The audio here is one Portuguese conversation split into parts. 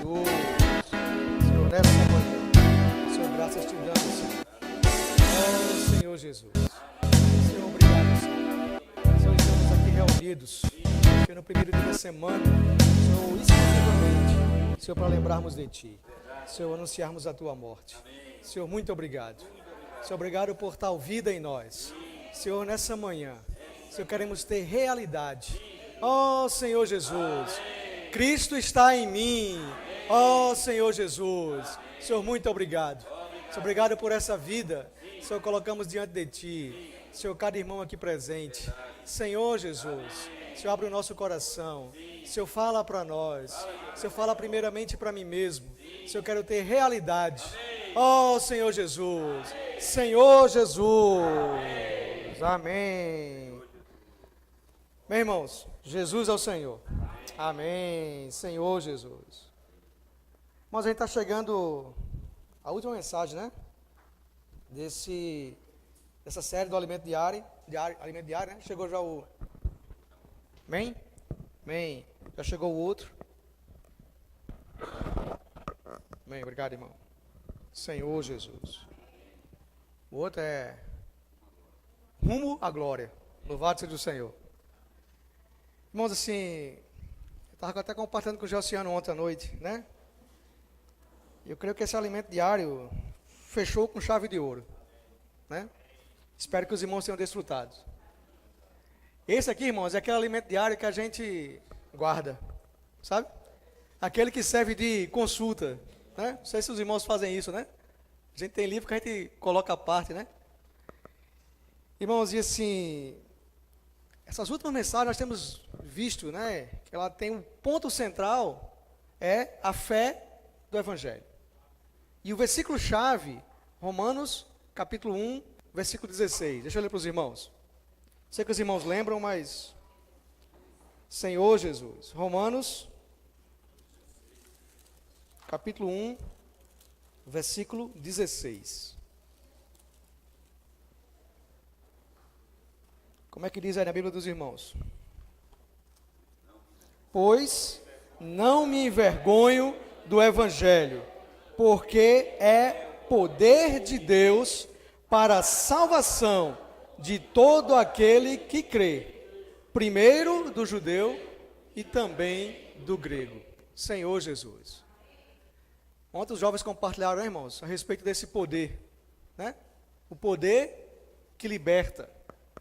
Senhor, nessa manhã, Senhor, graças te damos, Senhor. Oh, Senhor Jesus. Senhor, obrigado, Senhor. Senhor, estamos aqui reunidos, Senhor, no primeiro dia da semana, Senhor, exclusivamente, Senhor, para lembrarmos de Ti, Senhor, anunciarmos a Tua morte. Senhor, muito obrigado. Senhor, obrigado por tal vida em nós. Senhor, nessa manhã, Senhor, queremos ter realidade. Oh, Senhor Jesus, Cristo está em mim. Oh, Senhor Jesus, Senhor, muito obrigado. Senhor, obrigado por essa vida. Senhor, colocamos diante de Ti. Senhor, cada irmão aqui presente. Senhor Jesus, Senhor, abre o nosso coração. Senhor, fala para nós. Senhor, fala primeiramente para mim mesmo. Senhor, eu quero ter realidade. Oh, Senhor Jesus, Senhor Jesus. Amém. Meus irmãos, Jesus é o Senhor. Amém. Senhor Jesus. Mas a gente está chegando à última mensagem, né? Dessa série do alimento diário, alimento diário, né? Chegou já o... Amém? Amém. Já chegou o outro. Amém. Obrigado, irmão. Senhor Jesus. O outro é rumo à glória. Louvado seja o Senhor. Irmãos, assim, eu estava até compartilhando com o Gelciano ontem à noite, né? Eu creio que esse alimento diário fechou com chave de ouro, né? Espero que os irmãos tenham desfrutado. Esse aqui, irmãos, é aquele alimento diário que a gente guarda, sabe? Aquele que serve de consulta, né? Não sei se os irmãos fazem isso, né? A gente tem livro que a gente coloca à parte, né? Irmãos, e assim, essas últimas mensagens nós temos visto, né? Que ela tem um ponto central, é a fé do Evangelho. E o versículo-chave, Romanos, capítulo 1, versículo 16. Deixa eu ler para os irmãos. Sei que os irmãos lembram, mas... Senhor Jesus. Romanos, capítulo 1, versículo 16. Como é que diz aí na Bíblia dos irmãos? Pois não me envergonho do Evangelho, porque é poder de Deus para a salvação de todo aquele que crê, primeiro do judeu e também do grego. Senhor Jesus. Ontem os jovens compartilharam, né, irmãos, a respeito desse poder, né? O poder que liberta.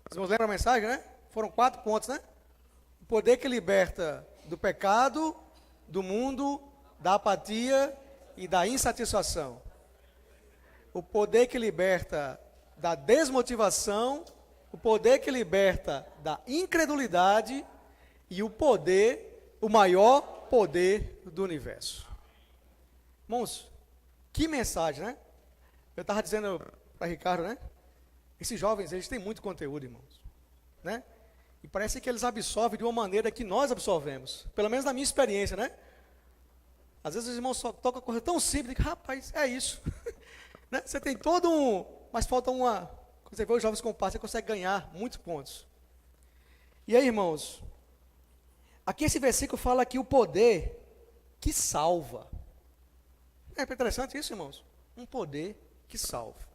Vocês irmãos lembram a mensagem, né? Foram 4 pontos, né? O poder que liberta do pecado, do mundo, da apatia e da insatisfação. O poder que liberta da desmotivação, o poder que liberta da incredulidade e o poder, o maior poder do universo. Irmãos, que mensagem, né? Eu estava dizendo para Ricardo, né? Esses jovens, eles têm muito conteúdo, irmãos, né? E parece que eles absorvem de uma maneira que nós absorvemos, pelo menos na minha experiência, né? Às vezes os irmãos só tocam coisa tão simples, que rapaz, é isso. Né? Você tem todo um, mas falta uma, quando você vê os jovens compartilham, você consegue ganhar muitos pontos. E aí, irmãos, aqui esse versículo fala que o poder que salva. É interessante isso, irmãos? Um poder que salva.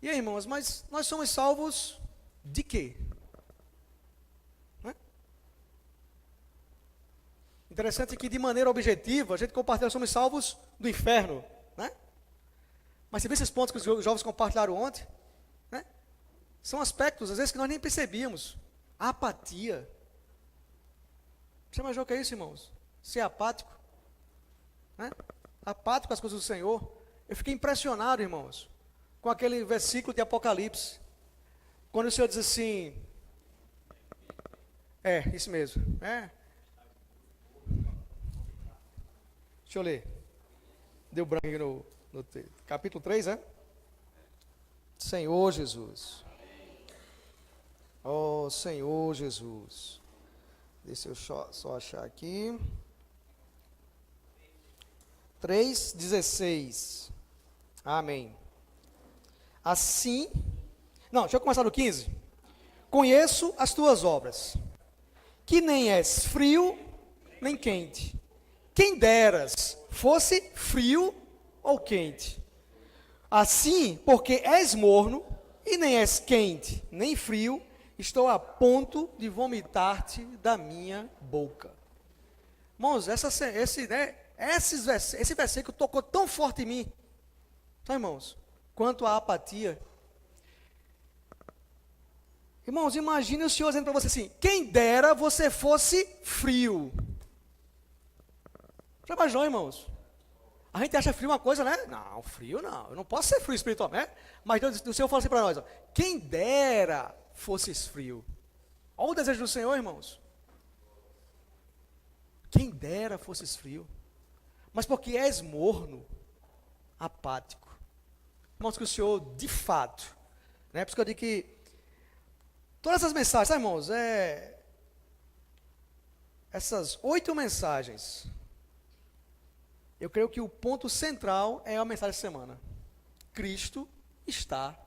E aí, irmãos, mas nós somos salvos de quê? Né? Interessante que de maneira objetiva, a gente compartilha, somos salvos do inferno, né? Mas você vê esses pontos que os jovens compartilharam ontem, né? São aspectos, às vezes, que nós nem percebíamos. A apatia. Você imaginou o que é isso, irmãos? Ser apático, né? Apático às coisas do Senhor. Eu fiquei impressionado, irmãos, com aquele versículo de Apocalipse, quando o Senhor diz assim, isso mesmo, deixa eu ler, deu branco aqui no capítulo 3, Senhor Jesus, oh Senhor Jesus, deixa eu só achar aqui, 3:16, amém. Assim, não, deixa eu começar no 15. Conheço as tuas obras, que nem és frio, nem quente. quem deras fosse frio ou quente. Assim, porque és morno, e nem és quente, nem frio, estou a ponto de vomitar-te da minha boca. Irmãos, esse versículo tocou tão forte em mim, tá, irmãos? Quanto à apatia. Irmãos, imagine o Senhor dizendo para você assim: quem dera você fosse frio. Já imaginou, irmãos? A gente acha frio uma coisa, né? Não, frio não, eu não posso ser frio espiritualmente, né? Mas o Senhor fala assim para nós: ó, quem dera fosses frio. Olha o desejo do Senhor, irmãos. Quem dera fosses frio. Mas porque és morno, apático. Irmãos, que o Senhor, de fato, né? Por isso que eu digo que todas essas mensagens, sabe, irmãos, essas 8 mensagens, eu creio que o ponto central é a mensagem da semana. Cristo está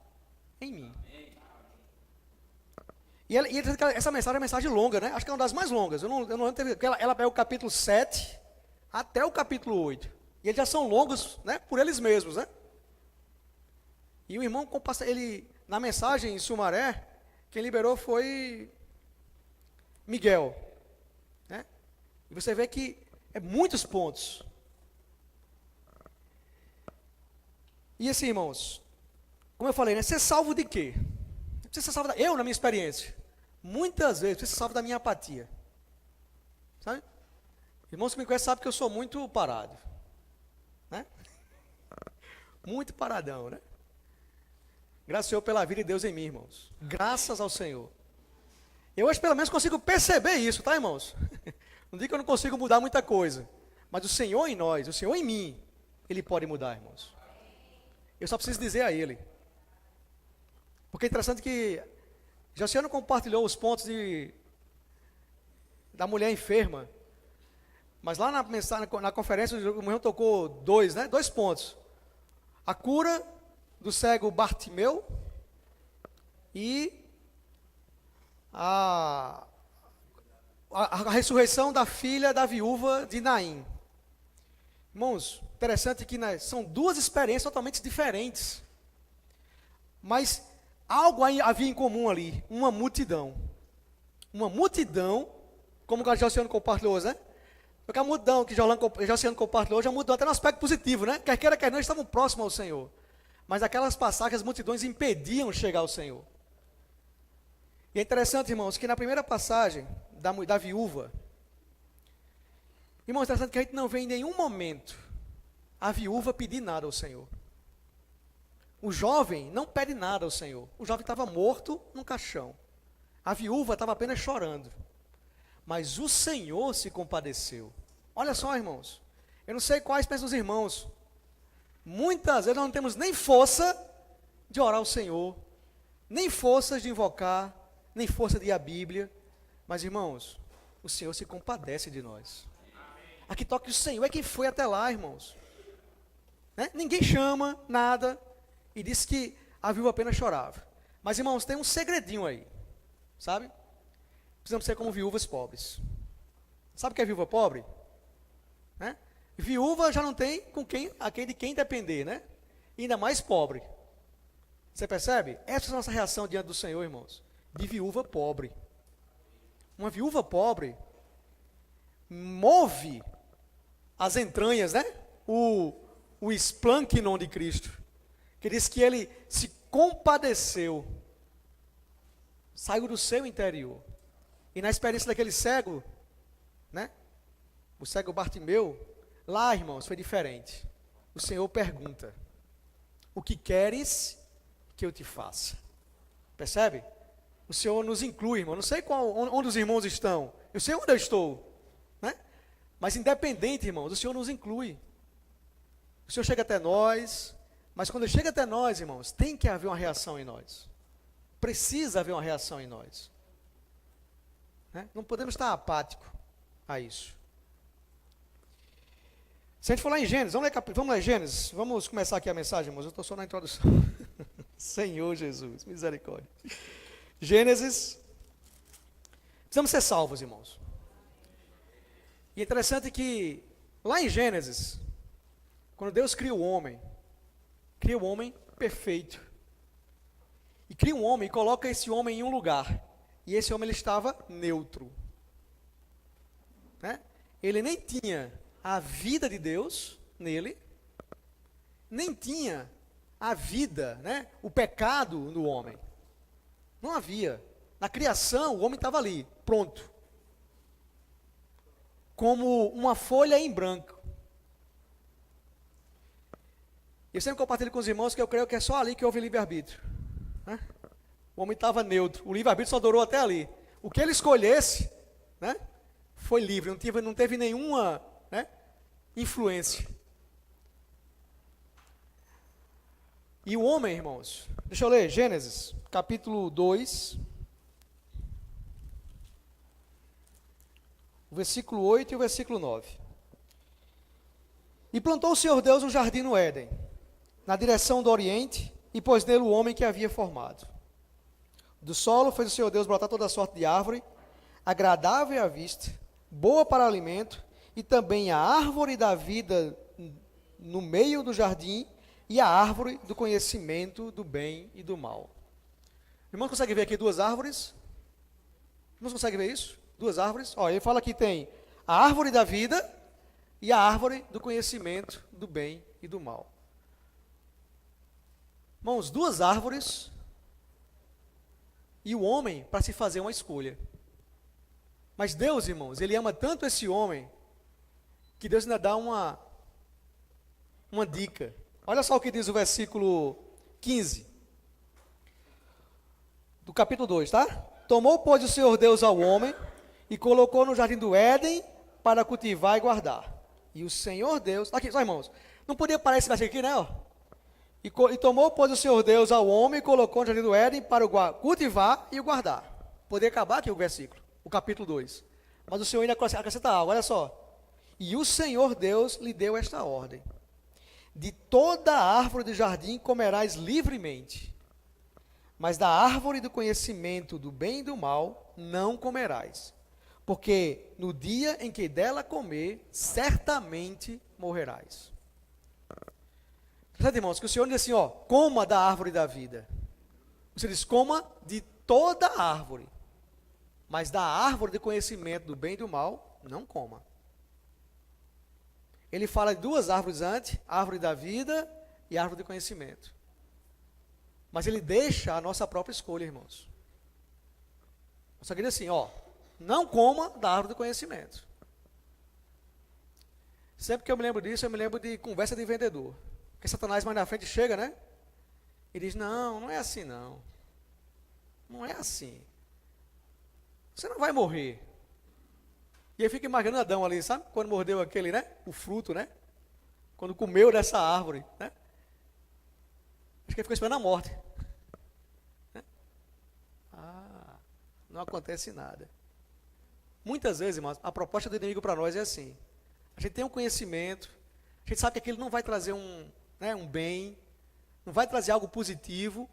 em mim. E essa mensagem é uma mensagem longa, né? Acho que é uma das mais longas. Eu não lembro, porque ela pega o capítulo 7 até o capítulo 8. E eles já são longos, né? Por eles mesmos, né? E o irmão, ele, na mensagem em Sumaré, quem liberou foi Miguel, né? E você vê que é muitos pontos. E assim, irmãos, como eu falei, né? Ser salvo de quê? Você ser salvo eu, na minha experiência, muitas vezes, você ser salvo da minha apatia. Sabe? Irmãos que me conhecem sabem que eu sou muito parado. Né? Muito paradão, né? Graças ao Senhor pela vida de Deus em mim, irmãos. Graças ao Senhor. Eu hoje pelo menos consigo perceber isso, tá, irmãos? Não digo que eu não consigo mudar muita coisa. Mas o Senhor em nós, o Senhor em mim, Ele pode mudar, irmãos. Eu só preciso dizer a Ele. Porque é interessante que Josiano compartilhou os pontos da mulher enferma. Mas lá na conferência, o irmão tocou 2, né? 2 pontos. A cura do cego Bartimeu e a ressurreição da filha da viúva de Naim. Irmãos, interessante que são 2 experiências totalmente diferentes. Mas algo havia em comum ali, uma multidão. Uma multidão, como o Josiano compartilhou, né? Porque a multidão que Josiano compartilhou já mudou até no aspecto positivo, né? Quer queira, quer não, estavam próximos ao Senhor. Mas aquelas passagens, as multidões impediam chegar ao Senhor. E é interessante, irmãos, que na primeira passagem da viúva, irmãos, é interessante que a gente não vê em nenhum momento a viúva pedir nada ao Senhor. O jovem não pede nada ao Senhor. O jovem estava morto num caixão. A viúva estava apenas chorando. Mas o Senhor se compadeceu. Olha só, irmãos. Eu não sei quais pensam os irmãos. Muitas vezes nós não temos nem força de orar ao Senhor, nem forças de invocar, nem força de ir à Bíblia. Mas, irmãos, o Senhor se compadece de nós. Aqui toca que o Senhor é quem foi até lá, irmãos. Né? Ninguém chama, nada. E disse que a viúva apenas chorava. Mas, irmãos, tem um segredinho aí. Sabe? Precisamos ser como viúvas pobres. Sabe o que é viúva pobre? Né? Viúva já não tem de quem depender, né? E ainda mais pobre. Você percebe? Essa é a nossa reação diante do Senhor, irmãos. De viúva pobre. Uma viúva pobre move as entranhas, né? O esplanknon de Cristo. Que diz que ele se compadeceu. Saiu do seu interior. E na experiência daquele cego, né? O cego Bartimeu, lá, irmãos, foi diferente. O Senhor pergunta: o que queres que eu te faça? Percebe? O Senhor nos inclui, irmão. Não sei onde os irmãos estão. Eu sei onde eu estou, né? Mas independente, irmãos, o Senhor nos inclui. O Senhor chega até nós, mas quando Ele chega até nós, irmãos, tem que haver uma reação em nós. Precisa haver uma reação em nós. Né? Não podemos estar apáticos a isso. Se a gente for lá em Gênesis, vamos ler Gênesis, vamos começar aqui a mensagem, irmãos, eu estou só na introdução. Senhor Jesus, misericórdia. Gênesis, precisamos ser salvos, irmãos. E é interessante que Lá em Gênesis, quando Deus cria o homem perfeito. E cria um homem e coloca esse homem em um lugar. E esse homem ele estava neutro. Né? Ele nem tinha a vida de Deus nele, nem tinha a vida, né, o pecado no homem. Não havia. Na criação, o homem estava ali, pronto. Como uma folha em branco. Eu sempre compartilho com os irmãos que eu creio que é só ali que houve livre-arbítrio. Né? O homem estava neutro. O livre-arbítrio só durou até ali. O que ele escolhesse, né, foi livre. Não teve nenhuma, né, influência. E o homem, irmãos, deixa eu ler, Gênesis, capítulo 2, o versículo 8 e o versículo 9. E plantou o Senhor Deus um jardim no Éden, na direção do oriente, e pôs nele o homem que havia formado. Do solo fez o Senhor Deus brotar toda sorte de árvore, agradável à vista, boa para alimento, e também a árvore da vida no meio do jardim, e a árvore do conhecimento do bem e do mal. Irmãos, consegue ver aqui duas árvores? Irmãos, consegue ver isso? Duas árvores. Ó, ele fala que tem a árvore da vida e a árvore do conhecimento do bem e do mal. Irmãos, duas árvores e o homem para se fazer uma escolha. Mas Deus, irmãos, Ele ama tanto esse homem que Deus ainda dá uma dica. Olha só o que diz o versículo 15 do capítulo 2, tá? Tomou, pois, o Senhor Deus ao homem e colocou no jardim do Éden para cultivar e guardar. E o Senhor Deus... Aqui, só irmãos, não podia parar esse versículo aqui, né? Ó. E tomou, pois, o Senhor Deus ao homem e colocou no jardim do Éden para cultivar e o guardar. Poderia acabar aqui o versículo, o capítulo 2. Mas o Senhor ainda acrescenta algo, olha só. E o Senhor Deus lhe deu esta ordem: de toda a árvore do jardim comerás livremente, mas da árvore do conhecimento do bem e do mal não comerás, porque no dia em que dela comer, certamente morrerás. Sabe, irmãos, que o Senhor diz assim, ó, coma da árvore da vida. Você diz, coma de toda a árvore, mas da árvore do conhecimento do bem e do mal, não coma. Ele fala de duas árvores antes, a árvore da vida e a árvore do conhecimento. Mas ele deixa a nossa própria escolha, irmãos. Só que ele diz assim, ó, não coma da árvore do conhecimento. Sempre que eu me lembro disso, eu me lembro de conversa de vendedor. Porque Satanás mais na frente chega, né? E diz, não é assim não. Não é assim. Você não vai morrer. E aí fica imaginando Adão ali, sabe? Quando mordeu aquele, né? O fruto, né? Quando comeu dessa árvore, né? Acho que ele ficou esperando a morte. Né? Não acontece nada. Muitas vezes, irmãos, a proposta do inimigo para nós é assim. A gente tem um conhecimento, a gente sabe que aquilo não vai trazer um bem, não vai trazer algo positivo,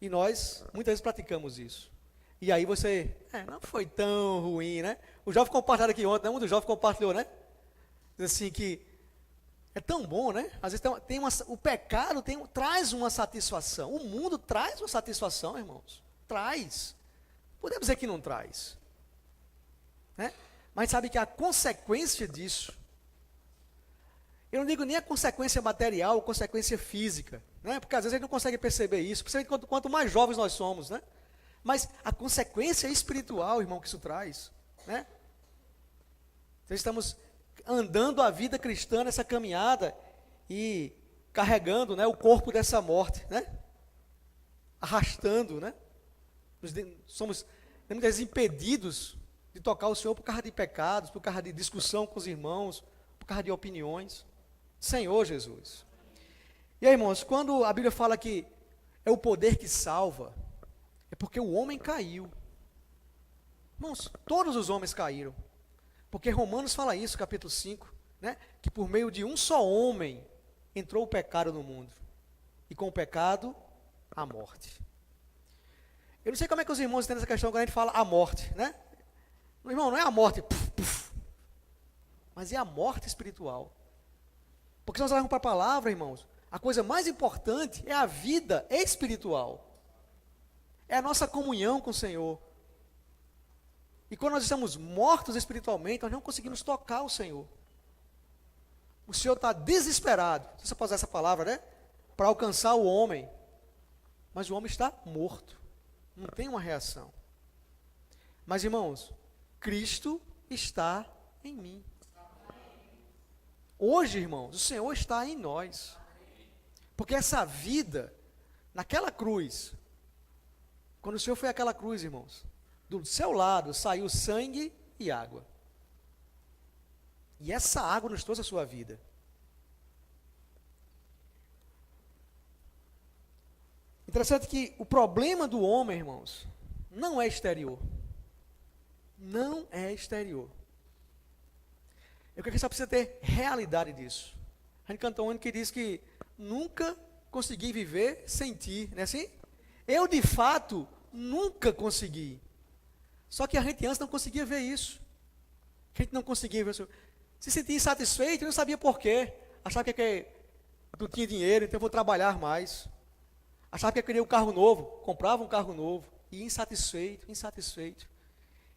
e nós, muitas vezes, praticamos isso. E aí você, não foi tão ruim, né? O jovem compartilhou aqui ontem, né? Um dos jovens compartilhou, né? Diz assim que é tão bom, né? Às vezes o pecado traz uma satisfação. O mundo traz uma satisfação, irmãos. Traz. Podemos dizer que não traz. Né? Mas sabe que a consequência disso, eu não digo nem a consequência material, a consequência física, né? Porque às vezes a gente não consegue perceber isso, principalmente quanto mais jovens nós somos, né? Mas a consequência espiritual, irmão, que isso traz, né? Nós estamos andando a vida cristã nessa caminhada e carregando, né, o corpo dessa morte, né? Arrastando, né? Somos muitas vezes impedidos de tocar o Senhor por causa de pecados, por causa de discussão com os irmãos, por causa de opiniões. Senhor Jesus. E aí, irmãos, quando a Bíblia fala que é o poder que salva, é porque o homem caiu. Irmãos, todos os homens caíram. Porque Romanos fala isso, capítulo 5, né? Que por meio de um só homem entrou o pecado no mundo. E com o pecado, a morte. Eu não sei como é que os irmãos entendem essa questão quando a gente fala a morte, né? Irmão, não é a morte, puf, puf. mas é a morte espiritual. Porque se nós olharmos para a palavra, irmãos, a coisa mais importante é a vida espiritual. É a nossa comunhão com o Senhor. E quando nós estamos mortos espiritualmente, nós não conseguimos tocar o Senhor. O Senhor está desesperado, se você pode usar essa palavra, né? Para alcançar o homem. Mas o homem está morto. Não tem uma reação. Mas, irmãos, Cristo está em mim. Hoje, irmãos, o Senhor está em nós. Porque essa vida, naquela cruz, quando o Senhor foi àquela cruz, irmãos, do seu lado saiu sangue e água. E essa água nos trouxe a sua vida. Interessante que o problema do homem, irmãos, não é exterior. Não é exterior. Eu quero que você precisa ter realidade disso. A gente cantou um hino que diz que nunca consegui viver sem ti, não é assim? Eu, de fato, nunca consegui. Só que a gente antes não conseguia ver isso. A gente não conseguia ver isso. Se sentia insatisfeito, eu não sabia por quê. Achava que não tinha dinheiro, então eu vou trabalhar mais. Achava que eu queria um carro novo, comprava um carro novo. E insatisfeito, insatisfeito.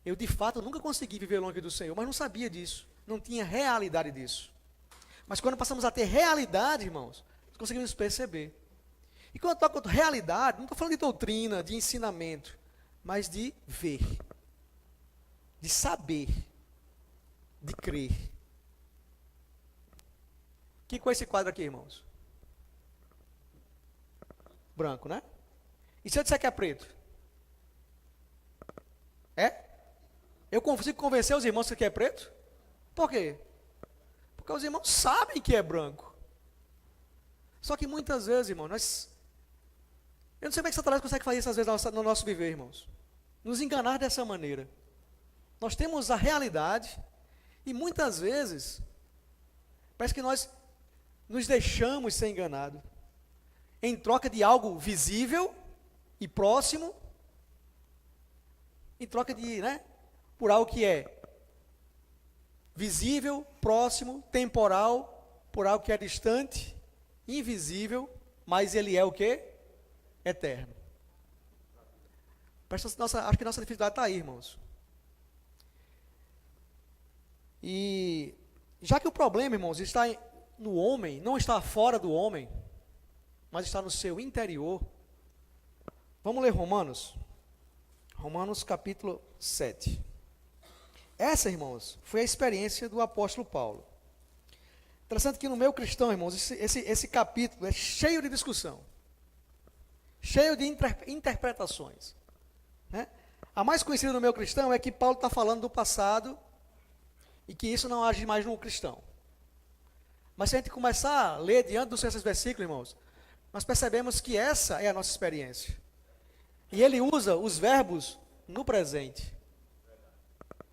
Eu, de fato, nunca consegui viver longe do Senhor, mas não sabia disso. Não tinha realidade disso. Mas quando passamos a ter realidade, irmãos, nós conseguimos perceber. E quando eu toco realidade, não estou falando de doutrina, de ensinamento, mas de ver, de saber, de crer. O que é esse quadro aqui, irmãos? Branco, né? E se eu disser que é preto? É? Eu consigo convencer os irmãos que é preto? Por quê? Porque os irmãos sabem que é branco. Só que muitas vezes, irmão, eu não sei como é que Satanás consegue fazer isso às vezes no nosso viver, irmãos. Nos enganar dessa maneira. Nós temos a realidade e muitas vezes parece que nós nos deixamos ser enganados. Em troca de algo visível e próximo, em troca de, por algo que é visível, próximo, temporal, por algo que é distante, invisível, mas ele é o quê? Eterno. Acho que nossa dificuldade está aí, irmãos. E já que o problema, irmãos, está no homem, não está fora do homem, mas está no seu interior. Vamos ler Romanos. Romanos capítulo 7. Essa, irmãos, foi a experiência do apóstolo Paulo. Interessante que no meio cristão, irmãos, esse capítulo é cheio de discussão. Cheio de interpretações. Né? A mais conhecida no meio cristão é que Paulo está falando do passado e que isso não age mais no cristão. Mas se a gente começar a ler diante dos esses versículos, irmãos, nós percebemos que essa é a nossa experiência. E ele usa os verbos no presente.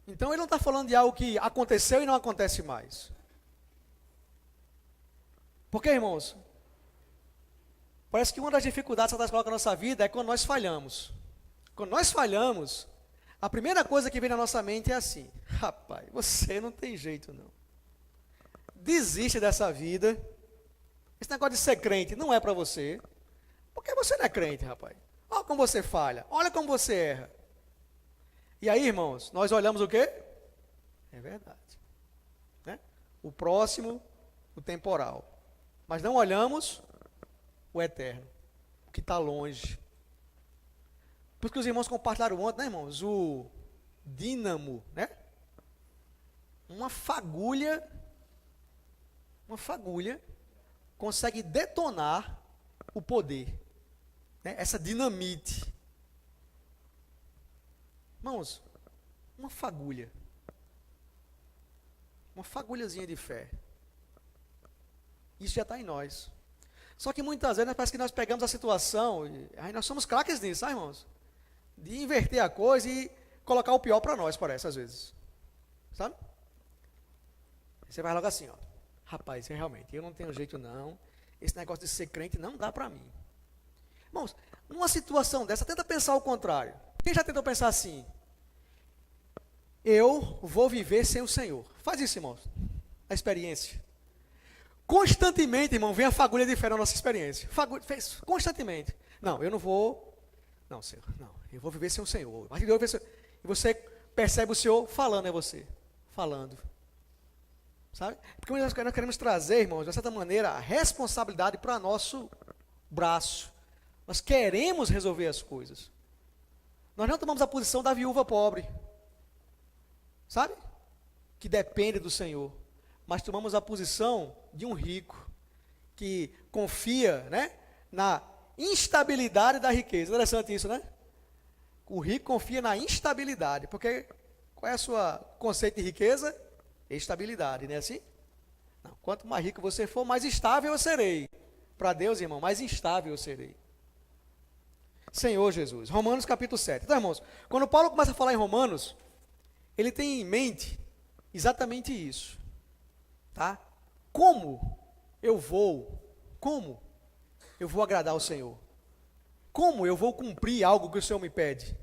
Então ele não está falando de algo que aconteceu e não acontece mais. Porque, irmãos, parece que uma das dificuldades que Satanás coloca na nossa vida é quando nós falhamos. Quando nós falhamos, a primeira coisa que vem na nossa mente é assim: rapaz, você não tem jeito não. Desiste dessa vida. Esse negócio de ser crente não é para você. Porque você não é crente, rapaz. Olha como você falha, olha como você erra. E aí, irmãos, nós olhamos o quê? É verdade. Né? O próximo, o temporal. Mas não olhamos o eterno, o que está longe. Por isso que os irmãos compartilharam ontem, né, irmãos? O dínamo, né? Uma fagulha consegue detonar o poder. Né? Essa dinamite. Irmãos, uma fagulhazinha de fé. Isso já está em nós. Só que muitas vezes parece que nós pegamos a situação, e aí nós somos craques nisso, sabe, irmãos? De inverter a coisa e colocar o pior para nós, parece, às vezes. Sabe? Você vai logo assim, ó. Rapaz, realmente, eu não tenho jeito não. Esse negócio de ser crente não dá para mim. Irmãos, numa situação dessa, tenta pensar o contrário. Quem já tentou pensar assim? Eu vou viver sem o Senhor. Faz isso, irmãos. a experiência. Constantemente, irmão, vem a fagulha diferente da nossa experiência. Constantemente. Não, eu não vou. Não, Senhor, não. Eu vou viver sem o Senhor. E você percebe o Senhor falando, é você. Falando. Sabe? Porque nós queremos trazer, irmãos, de certa maneira, a responsabilidade para nosso braço. Nós queremos resolver as coisas. Nós não tomamos a posição da viúva pobre. Sabe? Que depende do Senhor. Mas tomamos a posição de um rico. Que confia, né, na instabilidade da riqueza. Interessante isso, né? O rico confia na instabilidade. Porque qual é o seu conceito de riqueza? Estabilidade, não é assim? Não, quanto mais rico você for, mais estável eu serei. Para Deus, irmão, mais instável eu serei. Senhor Jesus. Romanos capítulo 7. Então, irmãos, quando Paulo começa a falar em Romanos, ele tem em mente exatamente isso. Tá? Como eu vou agradar ao Senhor? Como eu vou cumprir algo que o Senhor me pede?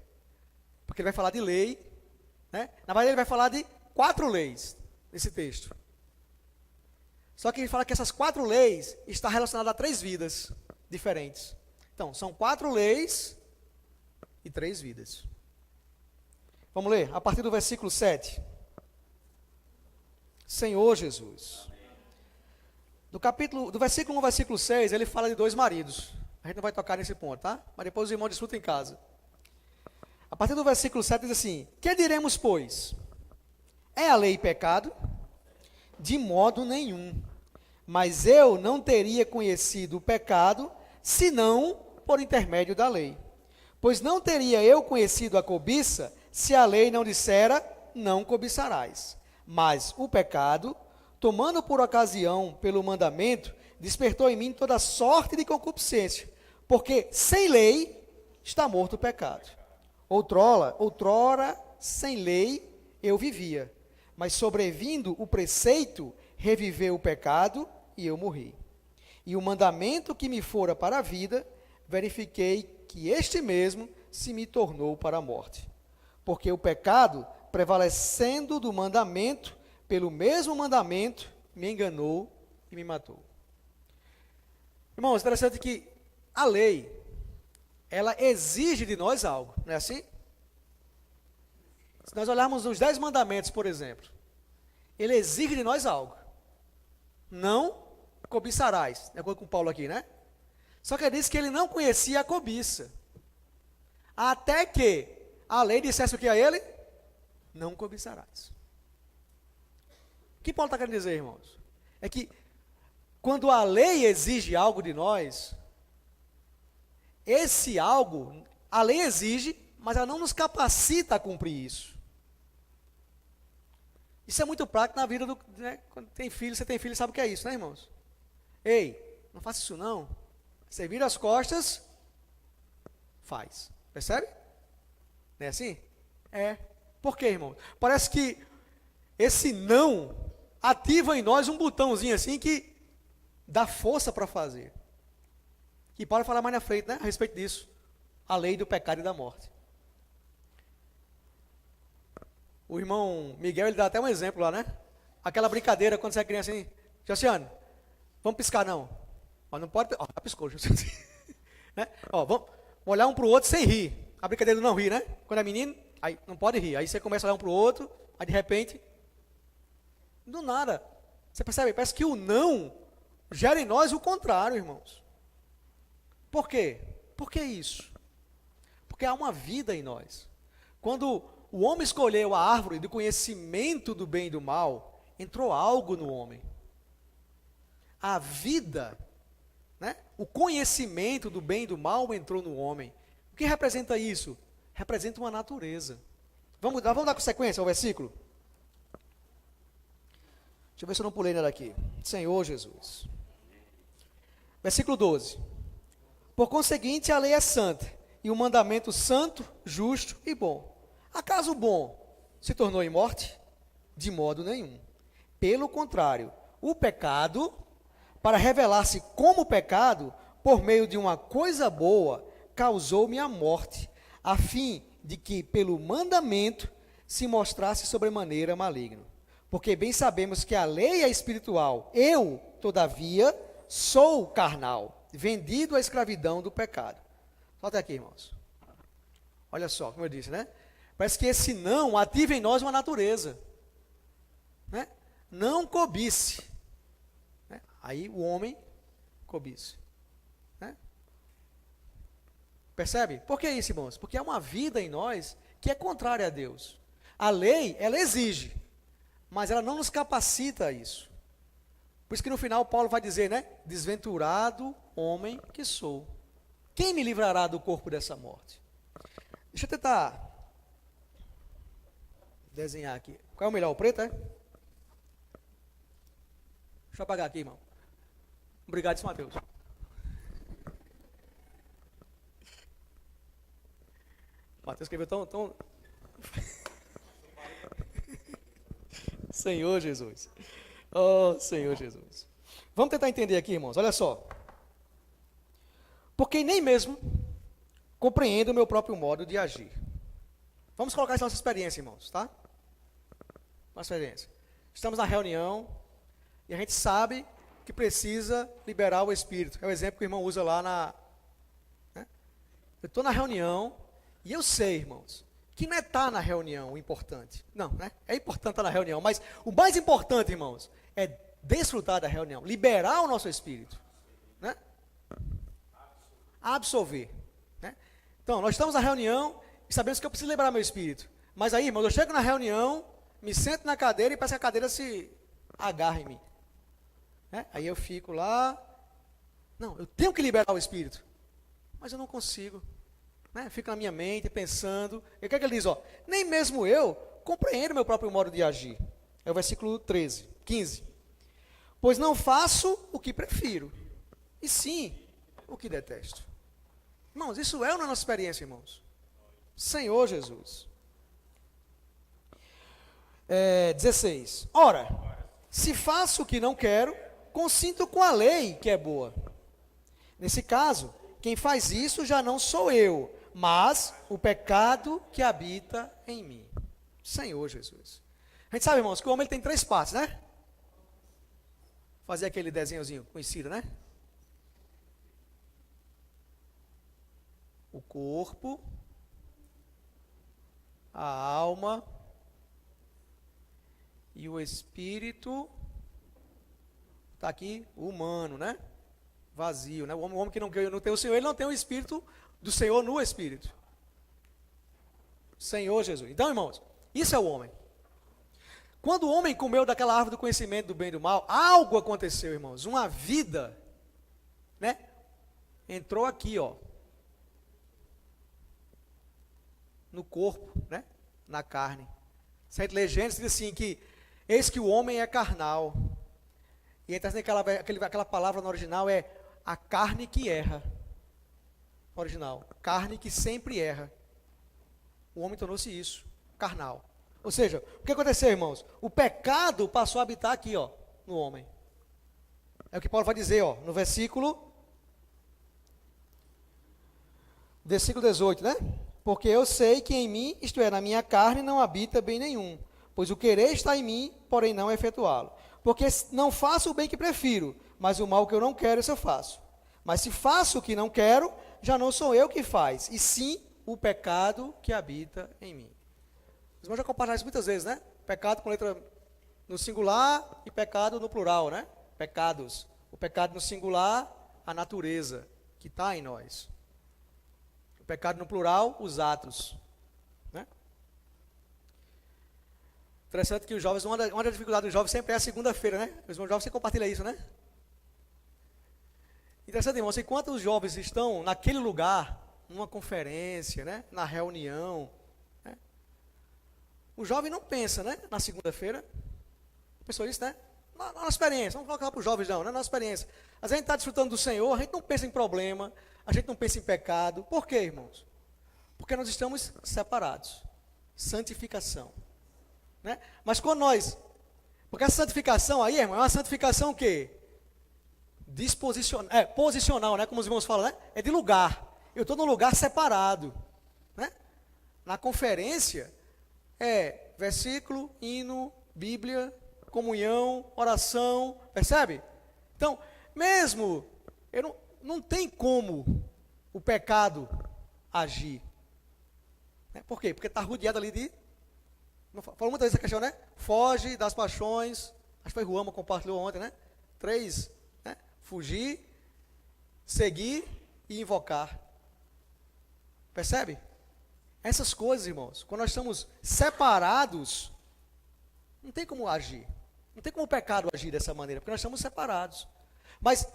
Porque ele vai falar de lei, né? Na verdade ele vai falar de 4 leis nesse texto. Só que ele fala que essas 4 leis estão relacionadas a 3 vidas diferentes. Então, são 4 leis e 3 vidas. Vamos ler, a partir do versículo 7. Senhor Jesus. Do versículo 1 ao versículo 6, ele fala de 2 maridos. A gente não vai tocar nesse ponto, tá? Mas depois os irmãos discutem em casa. A partir do versículo 7 diz assim: que diremos, pois? É a lei pecado? De modo nenhum. Mas eu não teria conhecido o pecado, senão por intermédio da lei. Pois não teria eu conhecido a cobiça, se a lei não dissera, não cobiçarás. Mas o pecado, tomando por ocasião pelo mandamento, despertou em mim toda sorte de concupiscência, porque sem lei está morto o pecado. Outrora, sem lei eu vivia, mas sobrevindo o preceito, reviveu o pecado e eu morri. E o mandamento que me fora para a vida, verifiquei que este mesmo se me tornou para a morte. Porque o pecado, prevalecendo do mandamento, pelo mesmo mandamento, me enganou e me matou. Irmãos, interessante que a lei, ela exige de nós algo, não é assim? Se nós olharmos os 10 mandamentos, por exemplo, ele exige de nós algo. Não cobiçarás, de acordo com Paulo aqui, né? Só que ele disse que ele não conhecia a cobiça. Até que a lei dissesse o que a ele? Não cobiçarás. O que Paulo está querendo dizer, irmãos? É que quando a lei exige algo de nós, esse algo, a lei exige, mas ela não nos capacita a cumprir isso. Isso é muito prático na vida do, né? Quando tem filho, você tem filho, sabe o que é isso, né, irmãos? Ei, não faça isso não. Você vira as costas, faz. Percebe? Não é assim? É. Por quê, irmão? Parece que esse não ativa em nós um botãozinho assim que dá força para fazer. E Paulo falar mais na frente, né, a respeito disso. A lei do pecado e da morte. O irmão Miguel, ele dá até um exemplo lá, né? Aquela brincadeira quando você é criança assim, Josiane, vamos piscar não. Ó, não pode, ó, já piscou, Josiane. Né? Ó, vamos olhar um para o outro sem rir. A brincadeira do não rir, né? Quando é menino, aí não pode rir. Aí você começa a olhar um para o outro, aí de repente, do nada. Você percebe? Parece que o não gera em nós o contrário, irmãos. Por quê? Por que isso? Porque há uma vida em nós. Quando o homem escolheu a árvore do conhecimento do bem e do mal, entrou algo no homem. A vida, né? O conhecimento do bem e do mal entrou no homem. O que representa isso? Representa uma natureza. Vamos dar sequência ao versículo? Deixa eu ver se eu não pulei nada aqui. Senhor Jesus. Versículo 12. Por conseguinte, a lei é santa, e o mandamento santo, justo e bom. Acaso o bom se tornou em morte? De modo nenhum. Pelo contrário, o pecado, para revelar-se como pecado, por meio de uma coisa boa, causou-me a morte, a fim de que, pelo mandamento, se mostrasse sobremaneira maligno. Porque bem sabemos que a lei é espiritual. Eu, todavia, sou carnal, vendido à escravidão do pecado. Solta aqui, irmãos. Olha só, como eu disse, né? Parece que esse não ativa em nós uma natureza. Né? Não cobice. Né? Aí o homem cobice. Né? Percebe? Por que isso, irmãos? Porque há uma vida em nós que é contrária a Deus. A lei, ela exige, mas ela não nos capacita a isso. Por isso que no final Paulo vai dizer, né? Desventurado homem que sou. Quem me livrará do corpo dessa morte? Deixa eu tentar desenhar aqui. Qual é o melhor? O preto, é? Deixa eu apagar aqui, irmão. Obrigado, São Mateus. Mateus escreveu tão... Senhor Jesus. Oh, Senhor Jesus. Vamos tentar entender aqui, irmãos. Olha só. Porque nem mesmo compreendo o meu próprio modo de agir. Vamos colocar isso na nossa experiência, irmãos, tá? Nossa experiência. Estamos na reunião e a gente sabe que precisa liberar o Espírito. É o exemplo que o irmão usa lá na... Né? Eu estou na reunião e eu sei, irmãos, que não é estar na reunião o importante. Não, né? É importante estar na reunião, mas o mais importante, irmãos, é desfrutar da reunião, liberar o nosso espírito, né? Absolver, né? Então, nós estamos na reunião e sabemos que eu preciso liberar meu espírito. Mas aí, irmãos, eu chego na reunião, me sento na cadeira e parece que a cadeira se agarra em mim. Né? Aí eu fico lá, não, eu tenho que liberar o espírito, mas eu não consigo. Né? Fica na minha mente, pensando. E o que é que ele diz? Ó, nem mesmo eu compreendo meu próprio modo de agir. É o versículo 15. Pois não faço o que prefiro, e sim o que detesto. Irmãos, isso é uma nossa experiência, irmãos. Senhor Jesus. 16. Ora, se faço o que não quero, consinto com a lei que é boa. Nesse caso, quem faz isso já não sou eu, mas o pecado que habita em mim. Senhor Jesus. A gente sabe, irmãos, que o homem tem 3 partes, né? Fazer aquele desenhozinho conhecido, né? O corpo, a alma e o espírito. Está aqui o humano, né? Vazio, né? O homem que não tem o Senhor, ele não tem o Espírito do Senhor no Espírito. Senhor Jesus. Então, irmãos, isso é o homem. Quando o homem comeu daquela árvore do conhecimento do bem e do mal, algo aconteceu, irmãos. Uma vida, né? Entrou aqui, ó. No corpo, né? Na carne. Se a gente lê Gênesis, diz assim que eis que o homem é carnal. E então aquela palavra no original é a carne que erra. Original. Carne que sempre erra. O homem tornou-se isso, carnal. Ou seja, o que aconteceu, irmãos? O pecado passou a habitar aqui, ó, no homem. É o que Paulo vai dizer, ó, no versículo 18, né? Porque eu sei que em mim, isto é, na minha carne, não habita bem nenhum. Pois o querer está em mim, porém não efetuá-lo. Porque não faço o bem que prefiro, mas o mal que eu não quero, isso eu faço. Mas se faço o que não quero, já não sou eu que faz, e sim o pecado que habita em mim. Os irmãos já compartilharam isso muitas vezes, né? Pecado com letra no singular e pecado no plural, né? Pecados. O pecado no singular, a natureza que está em nós. O pecado no plural, os atos. Né? Interessante que os jovens, uma das dificuldades dos jovens sempre é a segunda-feira, né? Os jovens sempre compartilham isso, né? Interessante, irmãos, enquanto os jovens estão naquele lugar, numa conferência, né? Na reunião, né? O jovem não pensa, né? Na segunda-feira. Pensou isso, né? Na nossa experiência, vamos colocar para os jovens não, né? Na nossa experiência. A gente está desfrutando do Senhor, a gente não pensa em problema, a gente não pensa em pecado. Por quê, irmãos? Porque nós estamos separados. Santificação. Né? Mas quando nós... Porque a santificação aí, irmão, é uma santificação o quê? Posicional, né? Como os irmãos falam, né? É de lugar. Eu estou num lugar separado. Né? Na conferência, versículo, hino, Bíblia, comunhão, oração, percebe? Então, mesmo, não tem como o pecado agir. Por quê? Porque está rodeado ali de... Falou muitas vezes essa questão, né? Foge das paixões. Acho que foi Ruama compartilhou ontem, né? 3, né? Fugir, seguir e invocar. Percebe? Essas coisas, irmãos, quando nós estamos separados, não tem como agir. Não tem como o pecado agir dessa maneira, porque nós estamos separados. Mas,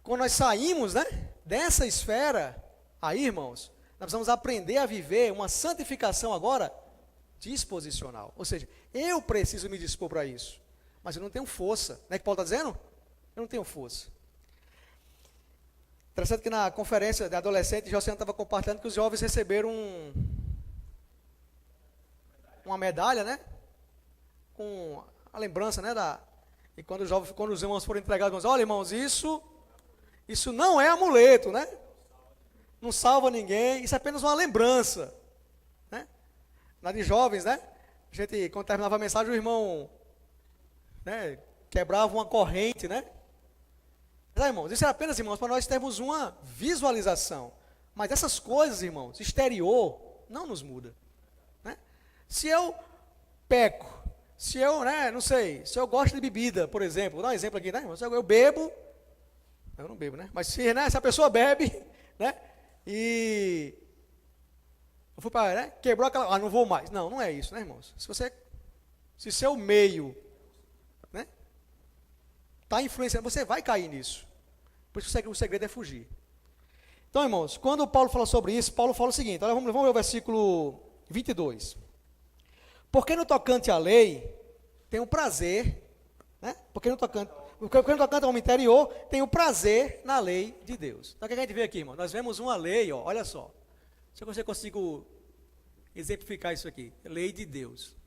quando nós saímos, né, dessa esfera, aí, irmãos, nós precisamos aprender a viver uma santificação agora disposicional. Ou seja, eu preciso me dispor para isso. Mas eu não tenho força. Não é que Paulo está dizendo? Eu não tenho força. Interessante que na conferência de adolescente, Josiane estava compartilhando que os jovens receberam uma medalha, né? Com a lembrança, né? E quando os irmãos foram entregados, olha, irmãos, isso não é amuleto, né? Não salva ninguém, isso é apenas uma lembrança, né? Na de jovens, né? A gente, quando terminava a mensagem, o irmão, né, quebrava uma corrente, né? Mas, irmãos, isso é apenas, irmãos, para nós termos uma visualização. Mas essas coisas, irmãos, exterior, não nos muda, né? Se eu peco, se eu, né, não sei, se eu gosto de bebida, por exemplo, vou dar um exemplo aqui, né, irmãos? Eu bebo, eu não bebo, né? Mas se a pessoa bebe, né, e eu fui para, né, quebrou aquela, não vou mais. Não é isso, né, irmãos? Se seu meio, né, está influenciando, você vai cair nisso. Por isso que o segredo é fugir. Então, irmãos, quando Paulo fala sobre isso, Paulo fala o seguinte, olha, vamos ver o versículo 22. Porque no tocante à lei, tem o prazer, né? Porque no tocante ao homem interior, tem o prazer na lei de Deus. Então, o que a gente vê aqui, irmão? Nós vemos uma lei, ó, olha só. Se você consigo exemplificar isso aqui. Lei de Deus.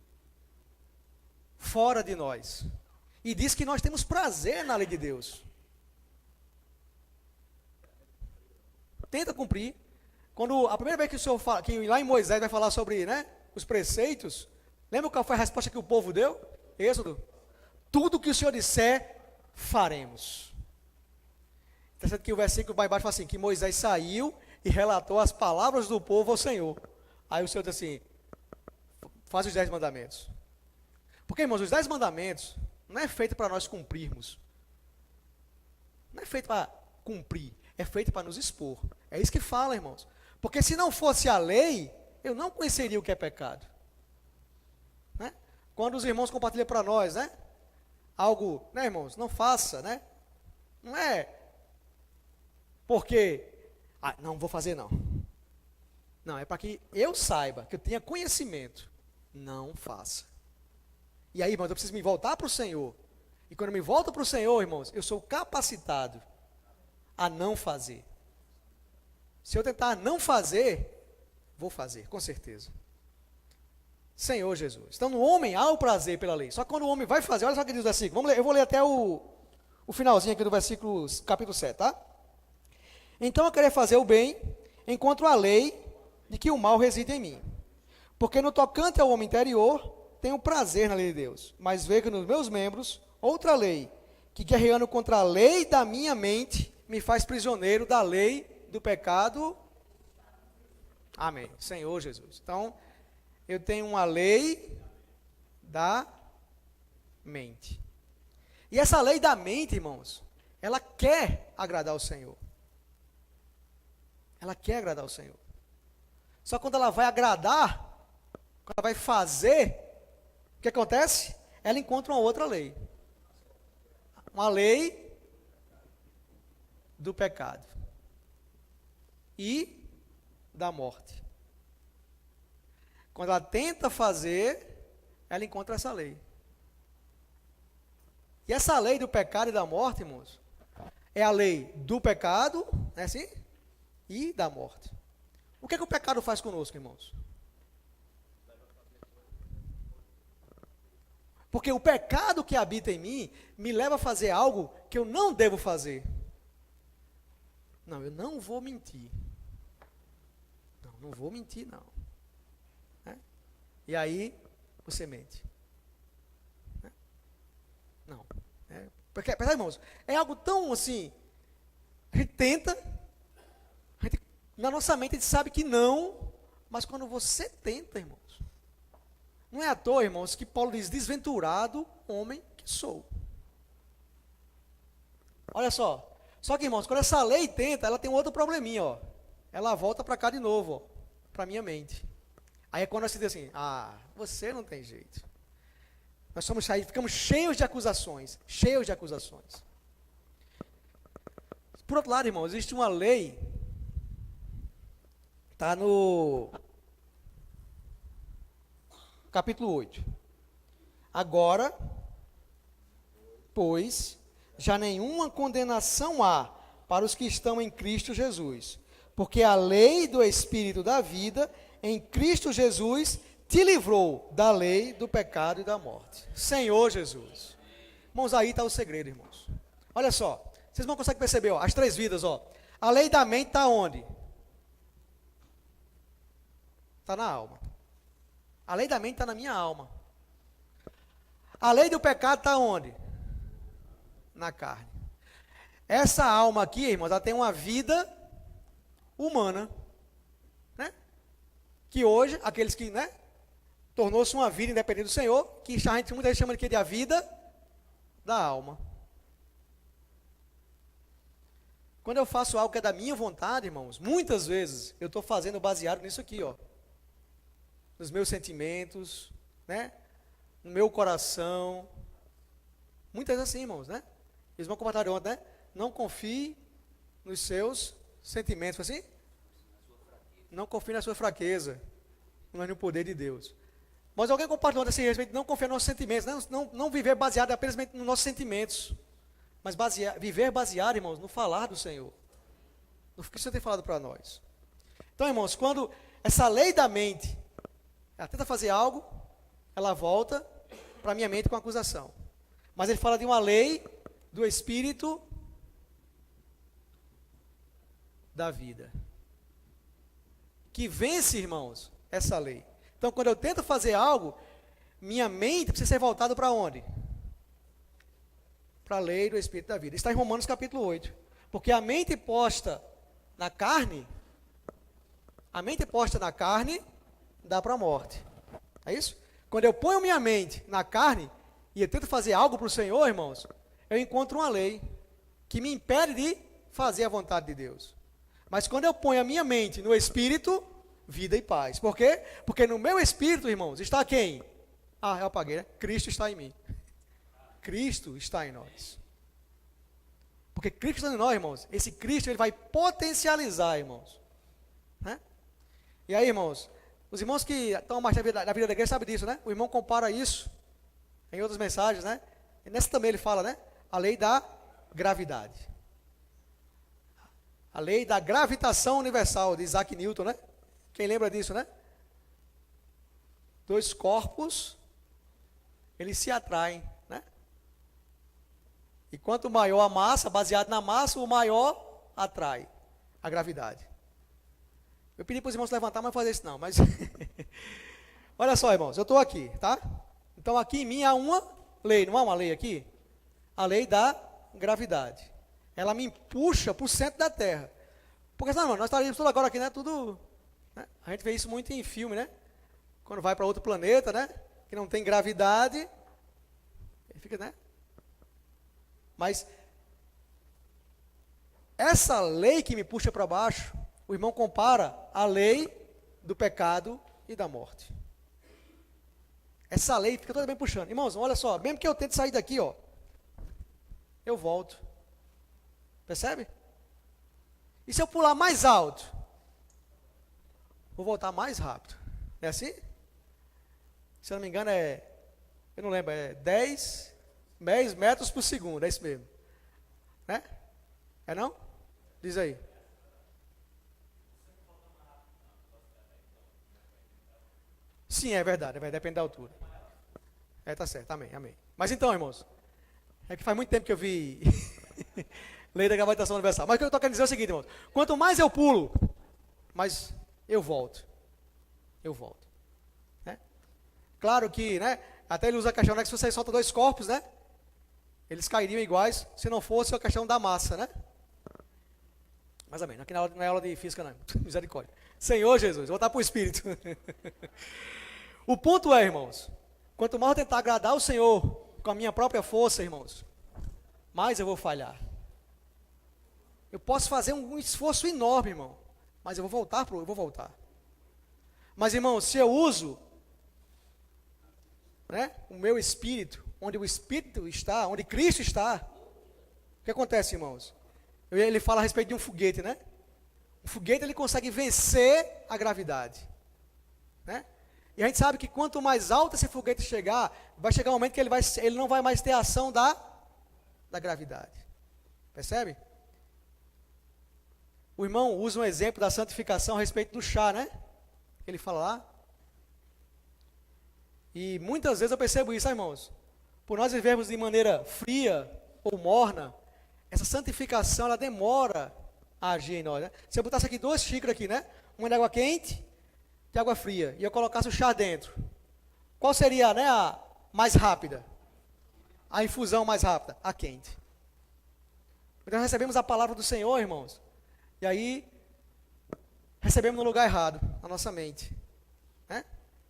Fora de nós. E diz que nós temos prazer na lei de Deus. Tenta cumprir. Quando a primeira vez que o Senhor fala, que lá em Moisés vai falar sobre, né, os preceitos, lembra qual foi a resposta que o povo deu? Êxodo. Tudo que o Senhor disser, faremos. Interessante que o versículo vai embaixo fala assim, que Moisés saiu e relatou as palavras do povo ao Senhor. Aí o Senhor diz assim, faz os 10 mandamentos. Porque, irmãos, os 10 mandamentos não é feito para nós cumprirmos. Não é feito para cumprir, é feito para nos expor. É isso que fala, irmãos. Porque se não fosse a lei, eu não conheceria o que é pecado. Né? Quando os irmãos compartilham para nós, né? Algo, né, irmãos? Não faça, né? Não é porque, não vou fazer não. Não, é para que eu saiba, que eu tenha conhecimento. Não faça. E aí, irmãos, eu preciso me voltar para o Senhor. E quando eu me volto para o Senhor, irmãos, eu sou capacitado a não fazer. Se eu tentar não fazer, vou fazer, com certeza. Senhor Jesus. Então, no homem há o prazer pela lei. Só que quando o homem vai fazer, olha só o que diz o versículo. Vamos ler, eu vou ler até o finalzinho aqui do versículo, capítulo 7, tá? Então, eu querer fazer o bem, encontro a lei de que o mal reside em mim. Porque no tocante ao homem interior, tenho prazer na lei de Deus. Mas vejo nos meus membros outra lei, que guerreando contra a lei da minha mente, me faz prisioneiro da lei do pecado. Amém. Senhor Jesus. Então, eu tenho uma lei da mente. E essa lei da mente, irmãos, ela quer agradar ao Senhor. Ela quer agradar ao Senhor. Só que quando ela vai agradar, quando ela vai fazer, o que acontece? Ela encontra uma outra lei. Uma lei do pecado e da morte. Quando ela tenta fazer, ela encontra essa lei. E essa lei do pecado e da morte, irmãos, é a lei do pecado, né, assim, e da morte. O que é que o pecado faz conosco, irmãos? Porque o pecado que habita em mim me leva a fazer algo que eu não devo fazer. Não, eu não vou mentir. Não vou mentir, não. Né? E aí, você mente. Né? Porque, percebe, irmãos? É algo tão assim, a gente tenta, na nossa mente a gente sabe que não, mas quando você tenta, irmãos, não é à toa, irmãos, que Paulo diz, desventurado homem que sou. Olha só que, irmãos, quando essa lei tenta, ela tem um outro probleminha, ó. Ela volta para cá de novo, ó, para minha mente. Aí é quando nós se diz assim, você não tem jeito. Nós ficamos cheios de acusações, Por outro lado, irmãos, existe uma lei, está no capítulo 8. Agora, pois, já nenhuma condenação há para os que estão em Cristo Jesus, porque a lei do Espírito da vida em Cristo Jesus te livrou da lei do pecado e da morte. Senhor Jesus. Irmãos, aí está o segredo, irmãos. Olha só, vocês não conseguem perceber, ó, as três vidas, ó. A lei da mente está onde? Está na alma. A lei da mente está na minha alma. A lei do pecado está onde? Na carne. Essa alma aqui, irmãos, ela tem uma vida humana, né? Que hoje, aqueles que, né, tornou-se uma vida independente do Senhor, que a gente muitas vezes chama de a vida da alma. Quando eu faço algo que é da minha vontade, irmãos, muitas vezes eu estou fazendo baseado nisso aqui, ó. Nos meus sentimentos, né? No meu coração. Muitas vezes assim, irmãos, né? Eles vão comentar ontem, né? Não confie nos seus sentimentos. Foi assim? Não confie na sua fraqueza, mas no poder de Deus. Mas alguém compartilhou desse respeito, não confiar nos nossos sentimentos, não viver baseado apenas nos nossos sentimentos, mas viver baseado, irmãos, no falar do Senhor, no que o Senhor tem falado para nós. Então, irmãos, quando essa lei da mente, ela tenta fazer algo, ela volta para a minha mente com acusação. Mas ele fala de uma lei do Espírito da vida, que vence, irmãos, essa lei. Então, quando eu tento fazer algo, minha mente precisa ser voltada para onde? Para a lei do Espírito da vida. Está em Romanos capítulo 8. Porque a mente posta na carne dá para a morte. É isso? Quando eu ponho minha mente na carne e eu tento fazer algo para o Senhor, irmãos, eu encontro uma lei que me impede de fazer a vontade de Deus. Mas quando eu ponho a minha mente no Espírito, vida e paz. Por quê? Porque no meu espírito, irmãos, está quem? Eu apaguei, né? Cristo está em mim. Cristo está em nós. Porque Cristo está em nós, irmãos. Esse Cristo, ele vai potencializar, irmãos. Né? E aí, irmãos, os irmãos que estão mais na vida da igreja sabem disso, né? O irmão compara isso em outras mensagens, né? E nessa também ele fala, né? A lei da gravidade. A lei da gravitação universal de Isaac Newton, né? Quem lembra disso, né? Dois corpos, eles se atraem, né? E quanto maior a massa, baseado na massa, o maior atrai a gravidade. Eu pedi para os irmãos levantar, mas não fazer isso não, mas... Olha só, irmãos, eu estou aqui, tá? Então aqui em mim há uma lei, não há uma lei aqui? A lei da gravidade. Ela me puxa para o centro da Terra. Porque senão, nós estaríamos tudo agora aqui, né? Tudo... Né? A gente vê isso muito em filme, né? Quando vai para outro planeta, né? Que não tem gravidade. Ele fica, né? Mas essa lei que me puxa para baixo, o irmão compara a lei do pecado e da morte. Essa lei fica toda bem puxando. Irmãos, olha só, mesmo que eu tente sair daqui, ó, eu volto. Percebe? E se eu pular mais alto? Vou voltar mais rápido. É assim? Se eu não me engano eu não lembro, é 10 metros por segundo, é isso mesmo. Né? É não? Diz aí. Sim, é verdade, depende da altura. Tá certo, amém. Mas então, irmãos, é que faz muito tempo que eu vi lei da gravitação universal. Mas o que eu estou querendo dizer é o seguinte, irmãos. Quanto mais eu pulo, mais eu volto. Né? Claro que, né, até ele usa a questão, né, que se você solta dois corpos, né, Eles cairiam iguais se não fosse a questão da massa, né? Mais ou menos, aqui não é aula de física não, misericórdia. Senhor Jesus, voltar para o Espírito. O ponto é, irmãos, quanto mais eu tentar agradar o Senhor com a minha própria força, irmãos, mais eu vou falhar. Eu posso fazer um esforço enorme, irmão, mas eu vou voltar. Mas, irmão, se eu uso, né, o meu espírito, onde o Espírito está, onde Cristo está, o que acontece, irmãos? Ele fala a respeito de um foguete, né? Um foguete, ele consegue vencer a gravidade, né? E a gente sabe que quanto mais alto esse foguete chegar, vai chegar um momento que ele não vai mais ter a ação da gravidade. Percebe? O irmão usa um exemplo da santificação a respeito do chá, né? Ele fala lá. E muitas vezes eu percebo isso, irmãos. Por nós vivermos de maneira fria ou morna, essa santificação, ela demora a agir em nós, né? Se eu botasse aqui 2 xícaras aqui, né? Uma de água quente, de água fria, e eu colocasse o chá dentro, qual seria, né, a mais rápida? A infusão mais rápida? A quente. Então recebemos a palavra do Senhor, irmãos, e aí recebemos no lugar errado, na nossa mente, né?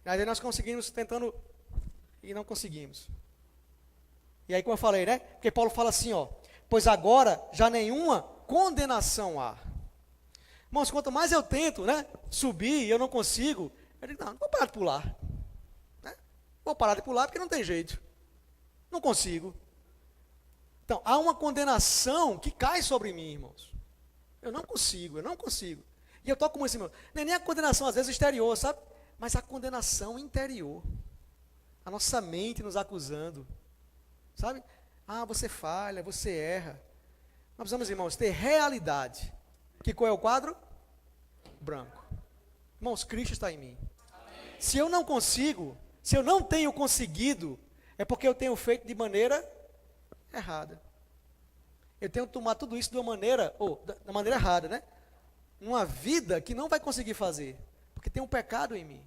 E aí nós conseguimos tentando e não conseguimos. E aí, como eu falei, né? Porque Paulo fala assim, ó, pois agora já nenhuma condenação há. Irmãos, quanto mais eu tento, né, subir e eu não consigo, eu digo, não vou parar de pular. Né? Vou parar de pular porque não tem jeito. Não consigo. Então, há uma condenação que cai sobre mim, irmãos. Eu não consigo. E eu toco como esse, irmão. Não é nem a condenação, às vezes, exterior, sabe? Mas a condenação interior. A nossa mente nos acusando. Sabe? Ah, você falha, você erra. Nós precisamos, irmãos, ter realidade. Que qual é o quadro? Branco. Irmãos, Cristo está em mim. Amém. Se eu não consigo, se eu não tenho conseguido, é porque eu tenho feito de maneira errada. Eu tenho tomado tudo isso de uma maneira, da maneira errada, né? Uma vida que não vai conseguir fazer, porque tem um pecado em mim.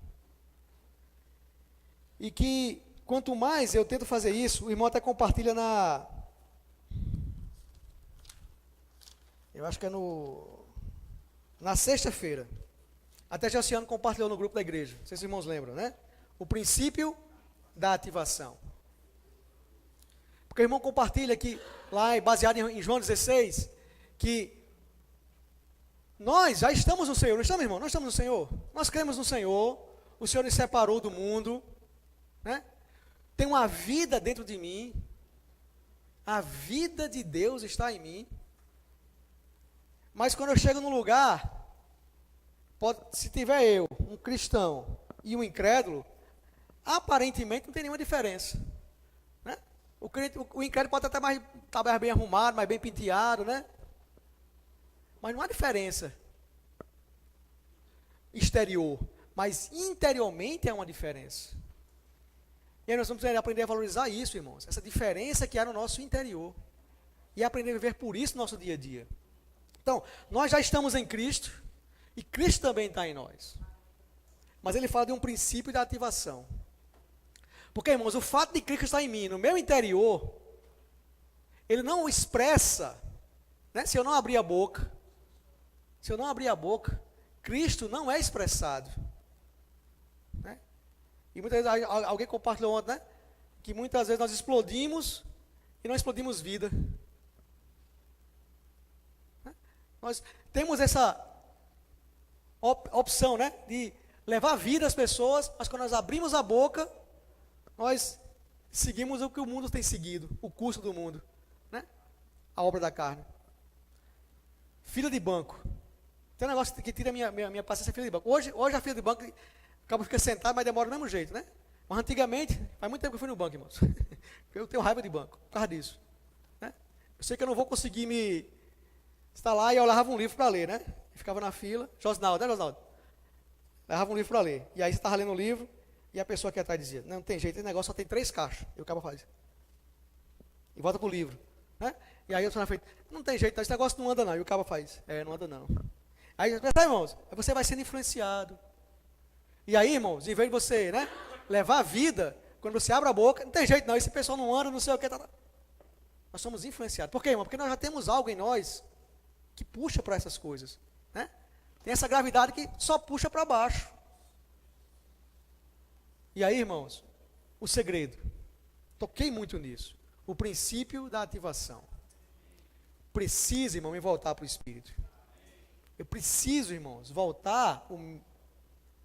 E que, quanto mais eu tento fazer isso, o irmão até compartilha eu acho que é na sexta-feira. Até Josiano compartilhou no grupo da igreja. Não sei se os irmãos lembram, né? O princípio da ativação. Porque o irmão compartilha que, lá baseado em João 16, que nós já estamos no Senhor. Não estamos, irmão? Nós estamos no Senhor. Nós cremos no Senhor. O Senhor nos separou do mundo, né? Tem uma vida dentro de mim. A vida de Deus está em mim. Mas quando eu chego num lugar, se tiver eu, um cristão e um incrédulo, aparentemente não tem nenhuma diferença, né? O incrédulo pode até estar mais bem arrumado, mais bem penteado, né? Mas não há diferença exterior, mas interiormente há uma diferença. E aí nós vamos aprender a valorizar isso, irmãos, essa diferença que há no nosso interior, e aprender a viver por isso no nosso dia a dia. Então, nós já estamos em Cristo, e Cristo também está em nós. Mas ele fala de um princípio da ativação. Porque, irmãos, o fato de Cristo estar em mim, no meu interior, ele não expressa, né? Se eu não abrir a boca, Cristo não é expressado, né? E muitas vezes, alguém compartilhou ontem, né? Que muitas vezes nós explodimos e não explodimos vida. Nós temos essa opção, né, de levar vida às pessoas, mas quando nós abrimos a boca, nós seguimos o que o mundo tem seguido, o curso do mundo, né? A obra da carne. Fila de banco. Tem um negócio que tira minha paciência, fila de banco. Hoje a fila de banco, acaba ficando sentado, mas demora do mesmo jeito, né? Mas antigamente, faz muito tempo que eu fui no banco, irmãos. Eu tenho raiva de banco, por causa disso, né? Eu sei que eu não vou conseguir está lá e eu levava um livro para ler, né? Ficava na fila, Josnaldo, né, Josnaldo? Levava um livro para ler. E aí você estava lendo o livro e a pessoa aqui atrás dizia, não tem jeito, esse negócio só tem 3 caixas. E o cara faz. E volta para o livro, né? E aí eu estou na frente, não tem jeito, esse negócio não anda não. E o cara faz, não anda não. Aí, irmãos, você vai sendo influenciado. E aí, irmãos, em vez de você, né, levar a vida, quando você abre a boca, não tem jeito não, esse pessoal não anda, não sei o que, tá. Nós somos influenciados. Por quê, irmão? Porque nós já temos algo em nós que puxa para essas coisas, né? Tem essa gravidade que só puxa para baixo. E aí, irmãos, o segredo. Toquei muito nisso. O princípio da ativação. Preciso, irmão, me voltar para o Espírito. Eu preciso, irmãos, voltar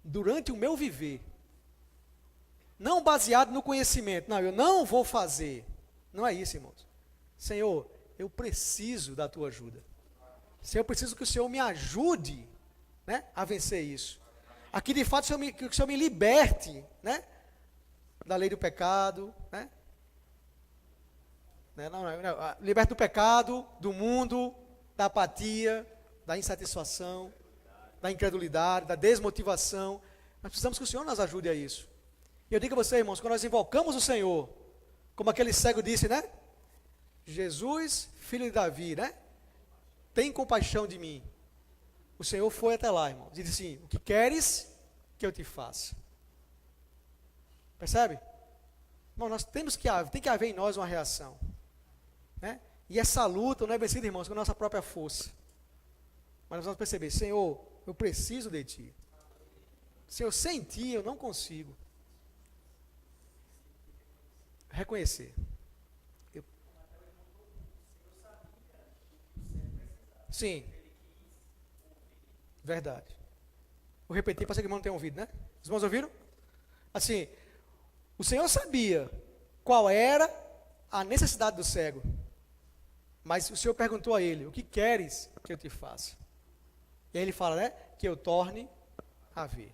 durante o meu viver. Não baseado no conhecimento. Não, eu não vou fazer. Não é isso, irmãos. Senhor, eu preciso da tua ajuda. Senhor, eu preciso que o Senhor me ajude, né, a vencer isso. Aqui, de fato, que o Senhor me liberte, né, da lei do pecado, né? Não, liberte do pecado, do mundo, da apatia, da insatisfação, da incredulidade, da desmotivação. Nós precisamos que o Senhor nos ajude a isso. E eu digo a você, irmãos, quando nós invocamos o Senhor, como aquele cego disse, né? Jesus, filho de Davi, né? Tem compaixão de mim. O Senhor foi até lá, irmãos, e disse assim: o que queres que eu te faça? Percebe? Irmão, nós tem que haver em nós uma reação, né? E essa luta não é vencida, irmãos, com a nossa própria força. Mas nós vamos perceber: Senhor, eu preciso de Ti. Senhor, sem Ti eu não consigo. Reconhecer. Sim. Verdade. Vou repetir para que o irmão não tenha ouvido, né? Os irmãos ouviram? Assim, o Senhor sabia qual era a necessidade do cego. Mas o Senhor perguntou a ele: o que queres que eu te faça? E aí ele fala, né? Que eu torne a ver.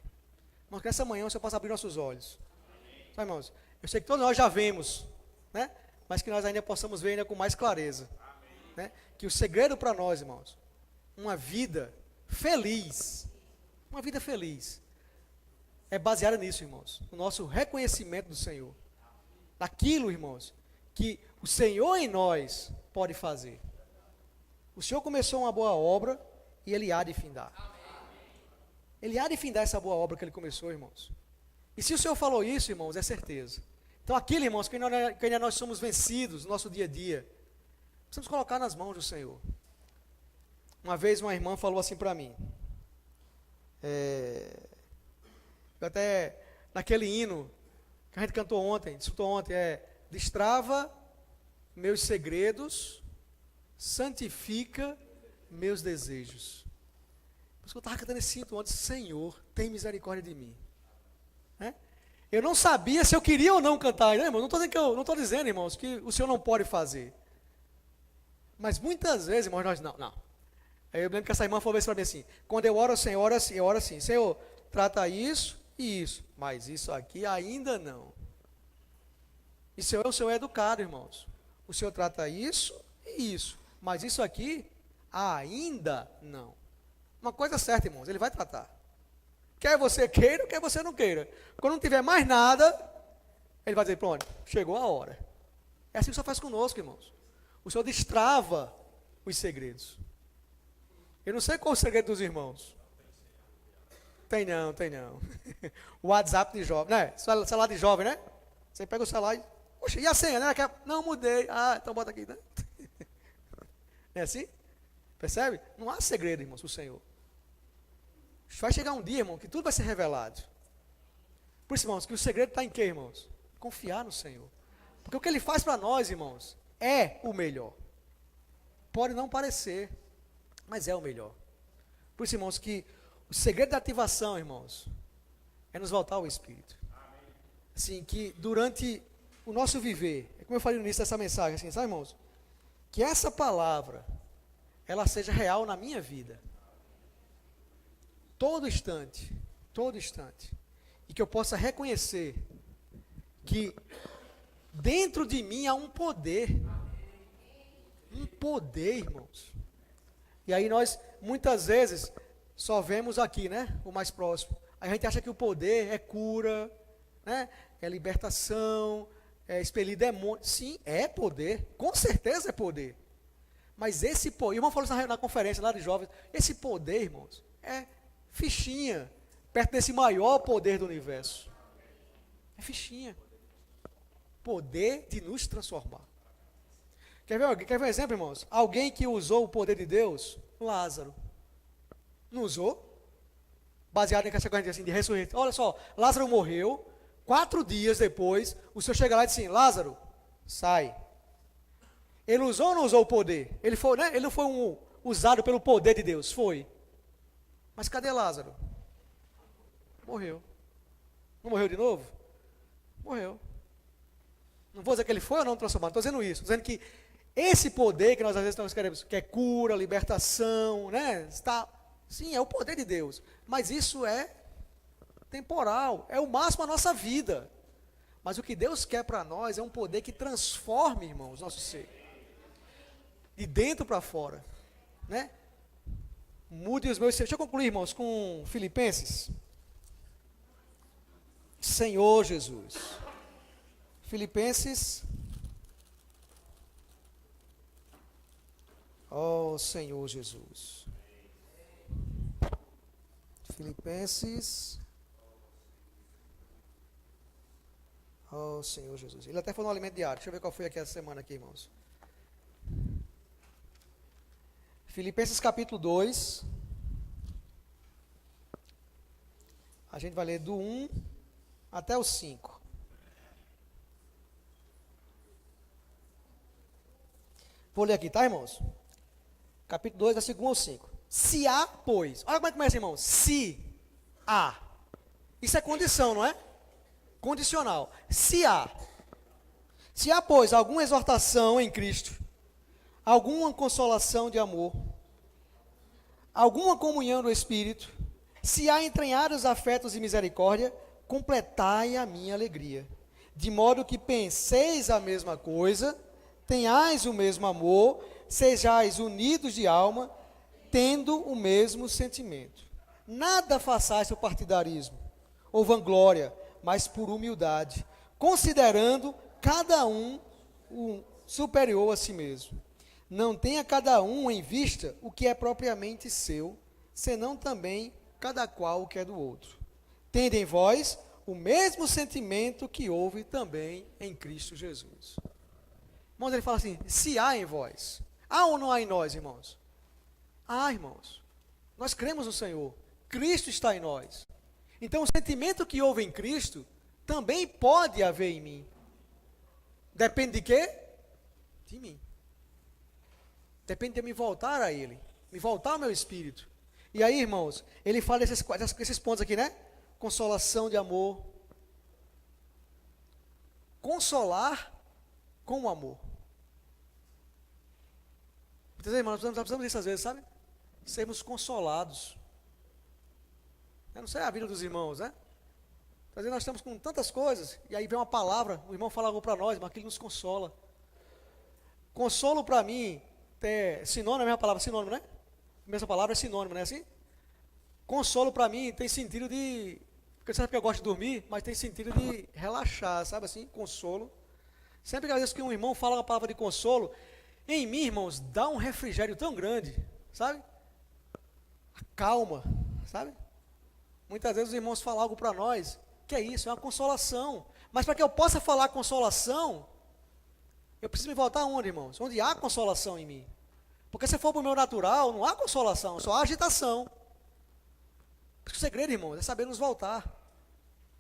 Irmãos, que nessa manhã o Senhor possa abrir nossos olhos. Sabe, irmãos? Eu sei que todos nós já vemos, né? Mas que nós ainda possamos ver ainda com mais clareza. Né? Que o segredo para nós, irmãos, uma vida feliz, é baseada nisso, irmãos, no nosso reconhecimento do Senhor. Naquilo, irmãos, que o Senhor em nós pode fazer. O Senhor começou uma boa obra e Ele há de findar. Ele há de findar essa boa obra que Ele começou, irmãos. E se o Senhor falou isso, irmãos, é certeza. Então aquilo, irmãos, que ainda nós somos vencidos no nosso dia a dia, precisamos colocar nas mãos do Senhor. Uma vez uma irmã falou assim para mim, eu até, naquele hino que a gente cantou ontem, discutiu ontem, destrava meus segredos, santifica meus desejos. Por isso que eu estava cantando esse hino ontem: Senhor, tem misericórdia de mim. Né? Eu não sabia se eu queria ou não cantar, né, irmão? Não estou dizendo, irmãos, que o Senhor não pode fazer. Mas muitas vezes, irmãos, nós não. Aí eu lembro que essa irmã falou isso para mim assim: quando eu oro, Senhor, eu oro assim: Senhor, trata isso e isso, mas isso aqui ainda não. E o Senhor é educado, irmãos. O Senhor trata isso e isso, mas isso aqui ainda não. Uma coisa certa, irmãos, Ele vai tratar. Quer você queira, quer você não queira. Quando não tiver mais nada, Ele vai dizer: pronto, chegou a hora. É assim que o Senhor faz conosco, irmãos. O Senhor destrava os segredos. Eu não sei qual é o segredo dos irmãos. Tem não. O WhatsApp de jovem, né? Celular de jovem, né? Você pega o celular e... Poxa, e a senha, né? Não, mudei. Ah, então bota aqui, né? Não é assim? Percebe? Não há segredo, irmãos, para o Senhor. Vai chegar um dia, irmão, que tudo vai ser revelado. Por isso, irmãos, que o segredo está em quê, irmãos? Confiar no Senhor. Porque o que Ele faz para nós, irmãos, é o melhor. Pode não parecer, mas é o melhor. Por isso, irmãos, que o segredo da ativação, irmãos, é nos voltar ao Espírito. Assim, que durante o nosso viver, como eu falei no início dessa mensagem, assim, sabe, irmãos? Que essa palavra, ela seja real na minha vida. Todo instante. E que eu possa reconhecer que dentro de mim há um poder. Um poder, irmãos. E aí nós, muitas vezes, só vemos aqui, né? O mais próximo. A gente acha que o poder é cura, né? É libertação, é expelir demônios. Sim, é poder. Com certeza é poder. Mas esse poder, irmão falou isso na conferência lá de jovens, esse poder, irmãos, é fichinha, perto desse maior poder do universo. É fichinha. Poder de nos transformar. Quer ver um exemplo, irmãos? Alguém que usou o poder de Deus? Lázaro. Não usou? Baseado nessa coisa assim, de ressurreição. Olha só, Lázaro morreu, 4 dias depois, o Senhor chega lá e diz assim, Lázaro, sai. Ele usou ou não usou o poder? Ele foi, né? Ele não foi usado pelo poder de Deus, foi. Mas cadê Lázaro? Morreu. Não morreu de novo? Morreu. Não vou dizer que ele foi ou não transformado, estou dizendo isso, estou dizendo que esse poder que nós às vezes nós queremos, que é cura, libertação, né? Sim, é o poder de Deus, mas isso é temporal, é o máximo da nossa vida. Mas o que Deus quer para nós é um poder que transforme, irmãos, nosso ser. De dentro para fora, né? Mude os meus. Deixa eu concluir, irmãos, com Filipenses. Senhor Jesus. Filipenses. Oh, Senhor Jesus. Filipenses. Oh, Senhor Jesus. Ele até falou no alimento diário. Deixa eu ver qual foi aqui essa semana aqui, irmãos. Filipenses capítulo 2. A gente vai ler do 1 até o 5. Vou ler aqui, tá, irmãos? Capítulo 2, versículo 1 ao 5. Se há, pois. Olha como é que começa, irmãos. Se há. Isso é condição, não é? Condicional. Se há. Se há, pois, alguma exortação em Cristo, alguma consolação de amor, alguma comunhão do Espírito, se há entranhados afetos e misericórdia, completai a minha alegria, de modo que penseis a mesma coisa, tenhais o mesmo amor, sejais unidos de alma, tendo o mesmo sentimento. Nada façais por partidarismo ou vanglória, mas por humildade, considerando cada um superior a si mesmo. Não tenha cada um em vista o que é propriamente seu, senão também cada qual o que é do outro. Tende em vós o mesmo sentimento que houve também em Cristo Jesus. Irmãos, ele fala assim, se há em vós. Há ou não há em nós, irmãos? Há, irmãos. Nós cremos no Senhor. Cristo está em nós. Então, o sentimento que houve em Cristo, também pode haver em mim. Depende de quê? De mim. Depende de eu me voltar a Ele. Me voltar ao meu espírito. E aí, irmãos, ele fala desses pontos aqui, né? Consolação de amor. Consolar com o amor. Muitas vezes, irmãos, nós precisamos disso às vezes, sabe? Sermos consolados. Eu não sei a vida dos irmãos, né? Às vezes nós estamos com tantas coisas, e aí vem uma palavra, o irmão fala algo para nós, mas aquilo nos consola. Consolo para mim, é sinônimo, é a mesma palavra, sinônimo, né? A mesma palavra é sinônimo, não é assim? Consolo para mim tem sentido de, porque sabe que eu gosto de dormir, mas tem sentido de relaxar, sabe assim? Consolo. Sempre que às vezes que um irmão fala uma palavra de consolo, em mim, irmãos, dá um refrigério tão grande, sabe? Calma, sabe? Muitas vezes os irmãos falam algo para nós, que é isso, é uma consolação. Mas para que eu possa falar consolação, eu preciso me voltar aonde, irmãos? Onde há consolação em mim. Porque se for para o meu natural, não há consolação, só há agitação. O segredo, irmãos, é saber nos voltar.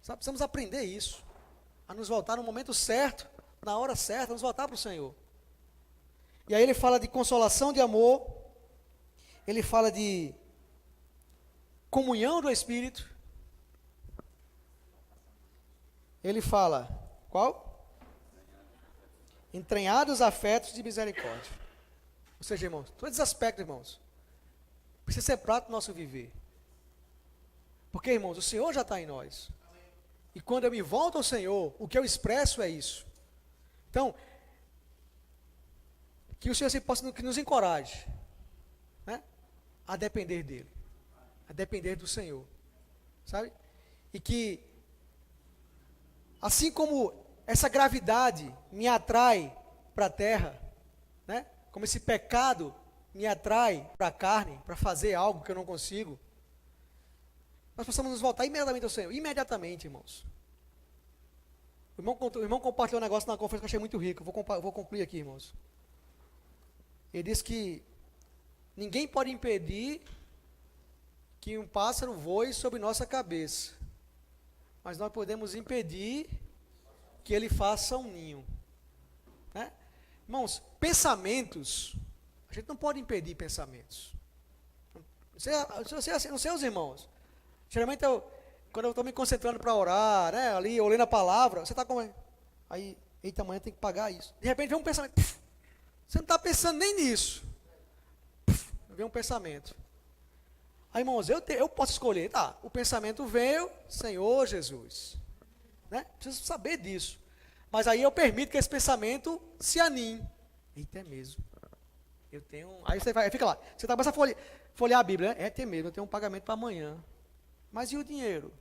Sabe? Precisamos aprender isso. A nos voltar no momento certo, na hora certa, nos voltar para o Senhor. E aí ele fala de consolação de amor, ele fala de comunhão do Espírito, ele fala, qual? Entranhados afetos de misericórdia. Ou seja, irmãos, todos esses aspectos, irmãos, precisa ser prático do nosso viver. Porque, irmãos, o Senhor já está em nós. E quando eu me volto ao Senhor, o que eu expresso é isso. Então, que o Senhor se possa, que nos encoraje, né, a depender dEle, a depender do Senhor, sabe? E que, assim como essa gravidade me atrai para a terra, né, como esse pecado me atrai para a carne, para fazer algo que eu não consigo, nós possamos nos voltar imediatamente ao Senhor, imediatamente, irmãos. O irmão compartilhou um negócio na conferência que eu achei muito rico, vou concluir aqui, irmãos. Ele diz que ninguém pode impedir que um pássaro voe sobre nossa cabeça, mas nós podemos impedir que ele faça um ninho, né? Irmãos, pensamentos, a gente não pode impedir pensamentos. Não sei os irmãos. Geralmente, quando eu estou me concentrando para orar, né, ali, ou lendo a palavra, você está como? Aí, eita, amanhã tem que pagar isso. De repente vem um pensamento, você não está pensando nem nisso. Vem um pensamento. Aí, irmãos, eu posso escolher, tá, o pensamento veio, Senhor Jesus, né? Preciso saber disso. Mas aí eu permito que esse pensamento se anime. Eita, é mesmo. Eu tenho. Aí você vai, fica lá. Você está começando a folhear a Bíblia, né? É mesmo, eu tenho um pagamento para amanhã. Mas e o dinheiro?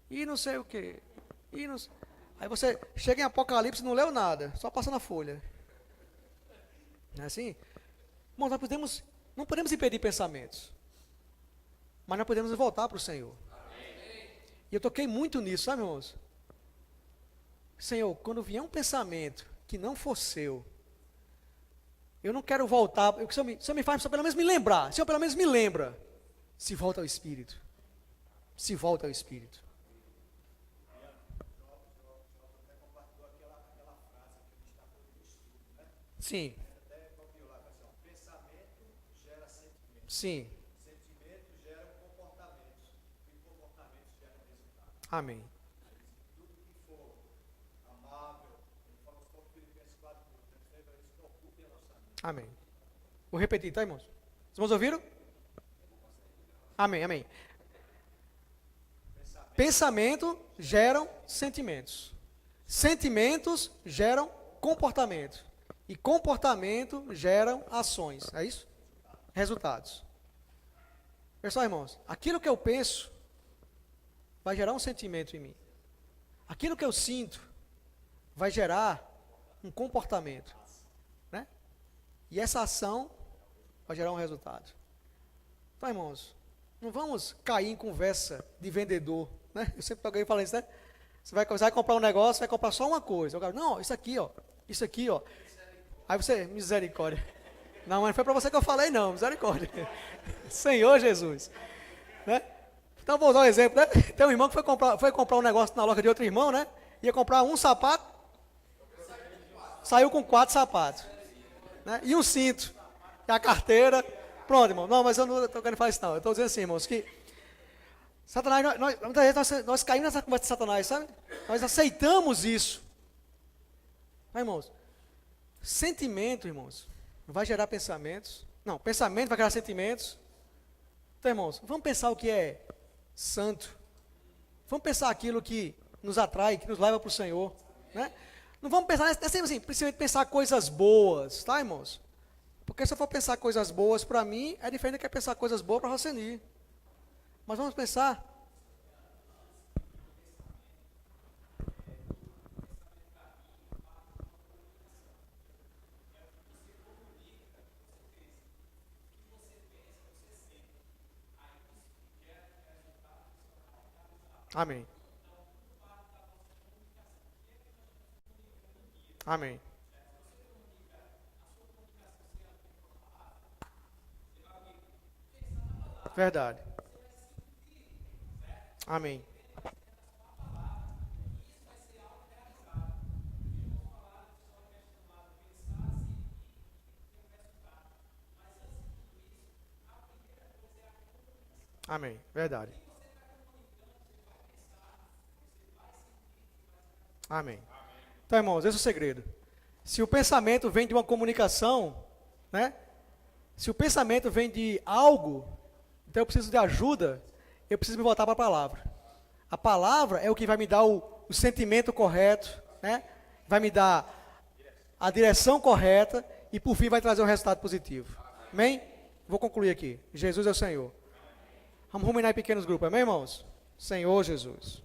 E não sei o quê? E não... Aí você chega em Apocalipse e não leu nada, só passando a folha. Não é assim? Irmãos, não podemos impedir pensamentos. Mas nós podemos voltar para o Senhor. E eu toquei muito nisso, sabe, irmãos? Senhor, quando vier um pensamento que não for seu, eu não quero voltar, o Senhor me faz, pelo menos me lembrar. Senhor, pelo menos me lembra. Se volta ao Espírito. Se volta ao Espírito. Sim. Sim. Amém. Amém. Vou repetir, tá, irmãos? Os irmãos ouviram? Amém, amém. Pensamento geram sentimentos. Sentimentos geram comportamento. E comportamento geram ações. É isso? Resultados. Pessoal, irmãos, aquilo que eu penso vai gerar um sentimento em mim. Aquilo que eu sinto vai gerar um comportamento, né? E essa ação vai gerar um resultado. Então, irmãos, não vamos cair em conversa de vendedor, né? Eu sempre alguém fala isso, né? Você vai comprar um negócio, vai comprar só uma coisa. Eu falo, não, isso aqui, ó. Aí você, misericórdia. Não, mas não foi para você que eu falei, não, misericórdia. Senhor Jesus, né? Então, vou usar um exemplo, né? Tem um irmão que foi comprar um negócio na loja de outro irmão, né? Ia comprar um sapato, saiu com 4 sapatos, né? E um cinto, e a carteira. Pronto, irmão. Não, mas eu não estou querendo falar isso, não. Eu estou dizendo assim, irmãos, que Satanás, muitas vezes nós caímos nessa conversa de Satanás, sabe? Nós aceitamos isso. Mas, irmãos, sentimento, irmãos, vai gerar pensamentos. Não, pensamento vai gerar sentimentos. Então, irmãos, vamos pensar o que é santo. Vamos pensar aquilo que nos atrai, que nos leva para o Senhor, né? Não vamos pensar, é sempre assim, principalmente pensar coisas boas, tá, irmãos? Porque se eu for pensar coisas boas para mim, é diferente do que pensar coisas boas para Roseni. Mas vamos pensar. Amém. Amém. Verdade. Amém. Amém. Verdade. Amém. Então, irmãos, esse é o segredo. Se o pensamento vem de uma comunicação, né? Se o pensamento vem de algo, então eu preciso de ajuda, eu preciso me voltar para a palavra. A palavra é o que vai me dar o sentimento correto, né? Vai me dar a direção correta e por fim vai trazer um resultado positivo. Amém? Vou concluir aqui. Jesus é o Senhor. Vamos ruminar em pequenos grupos, amém, irmãos? Senhor Jesus.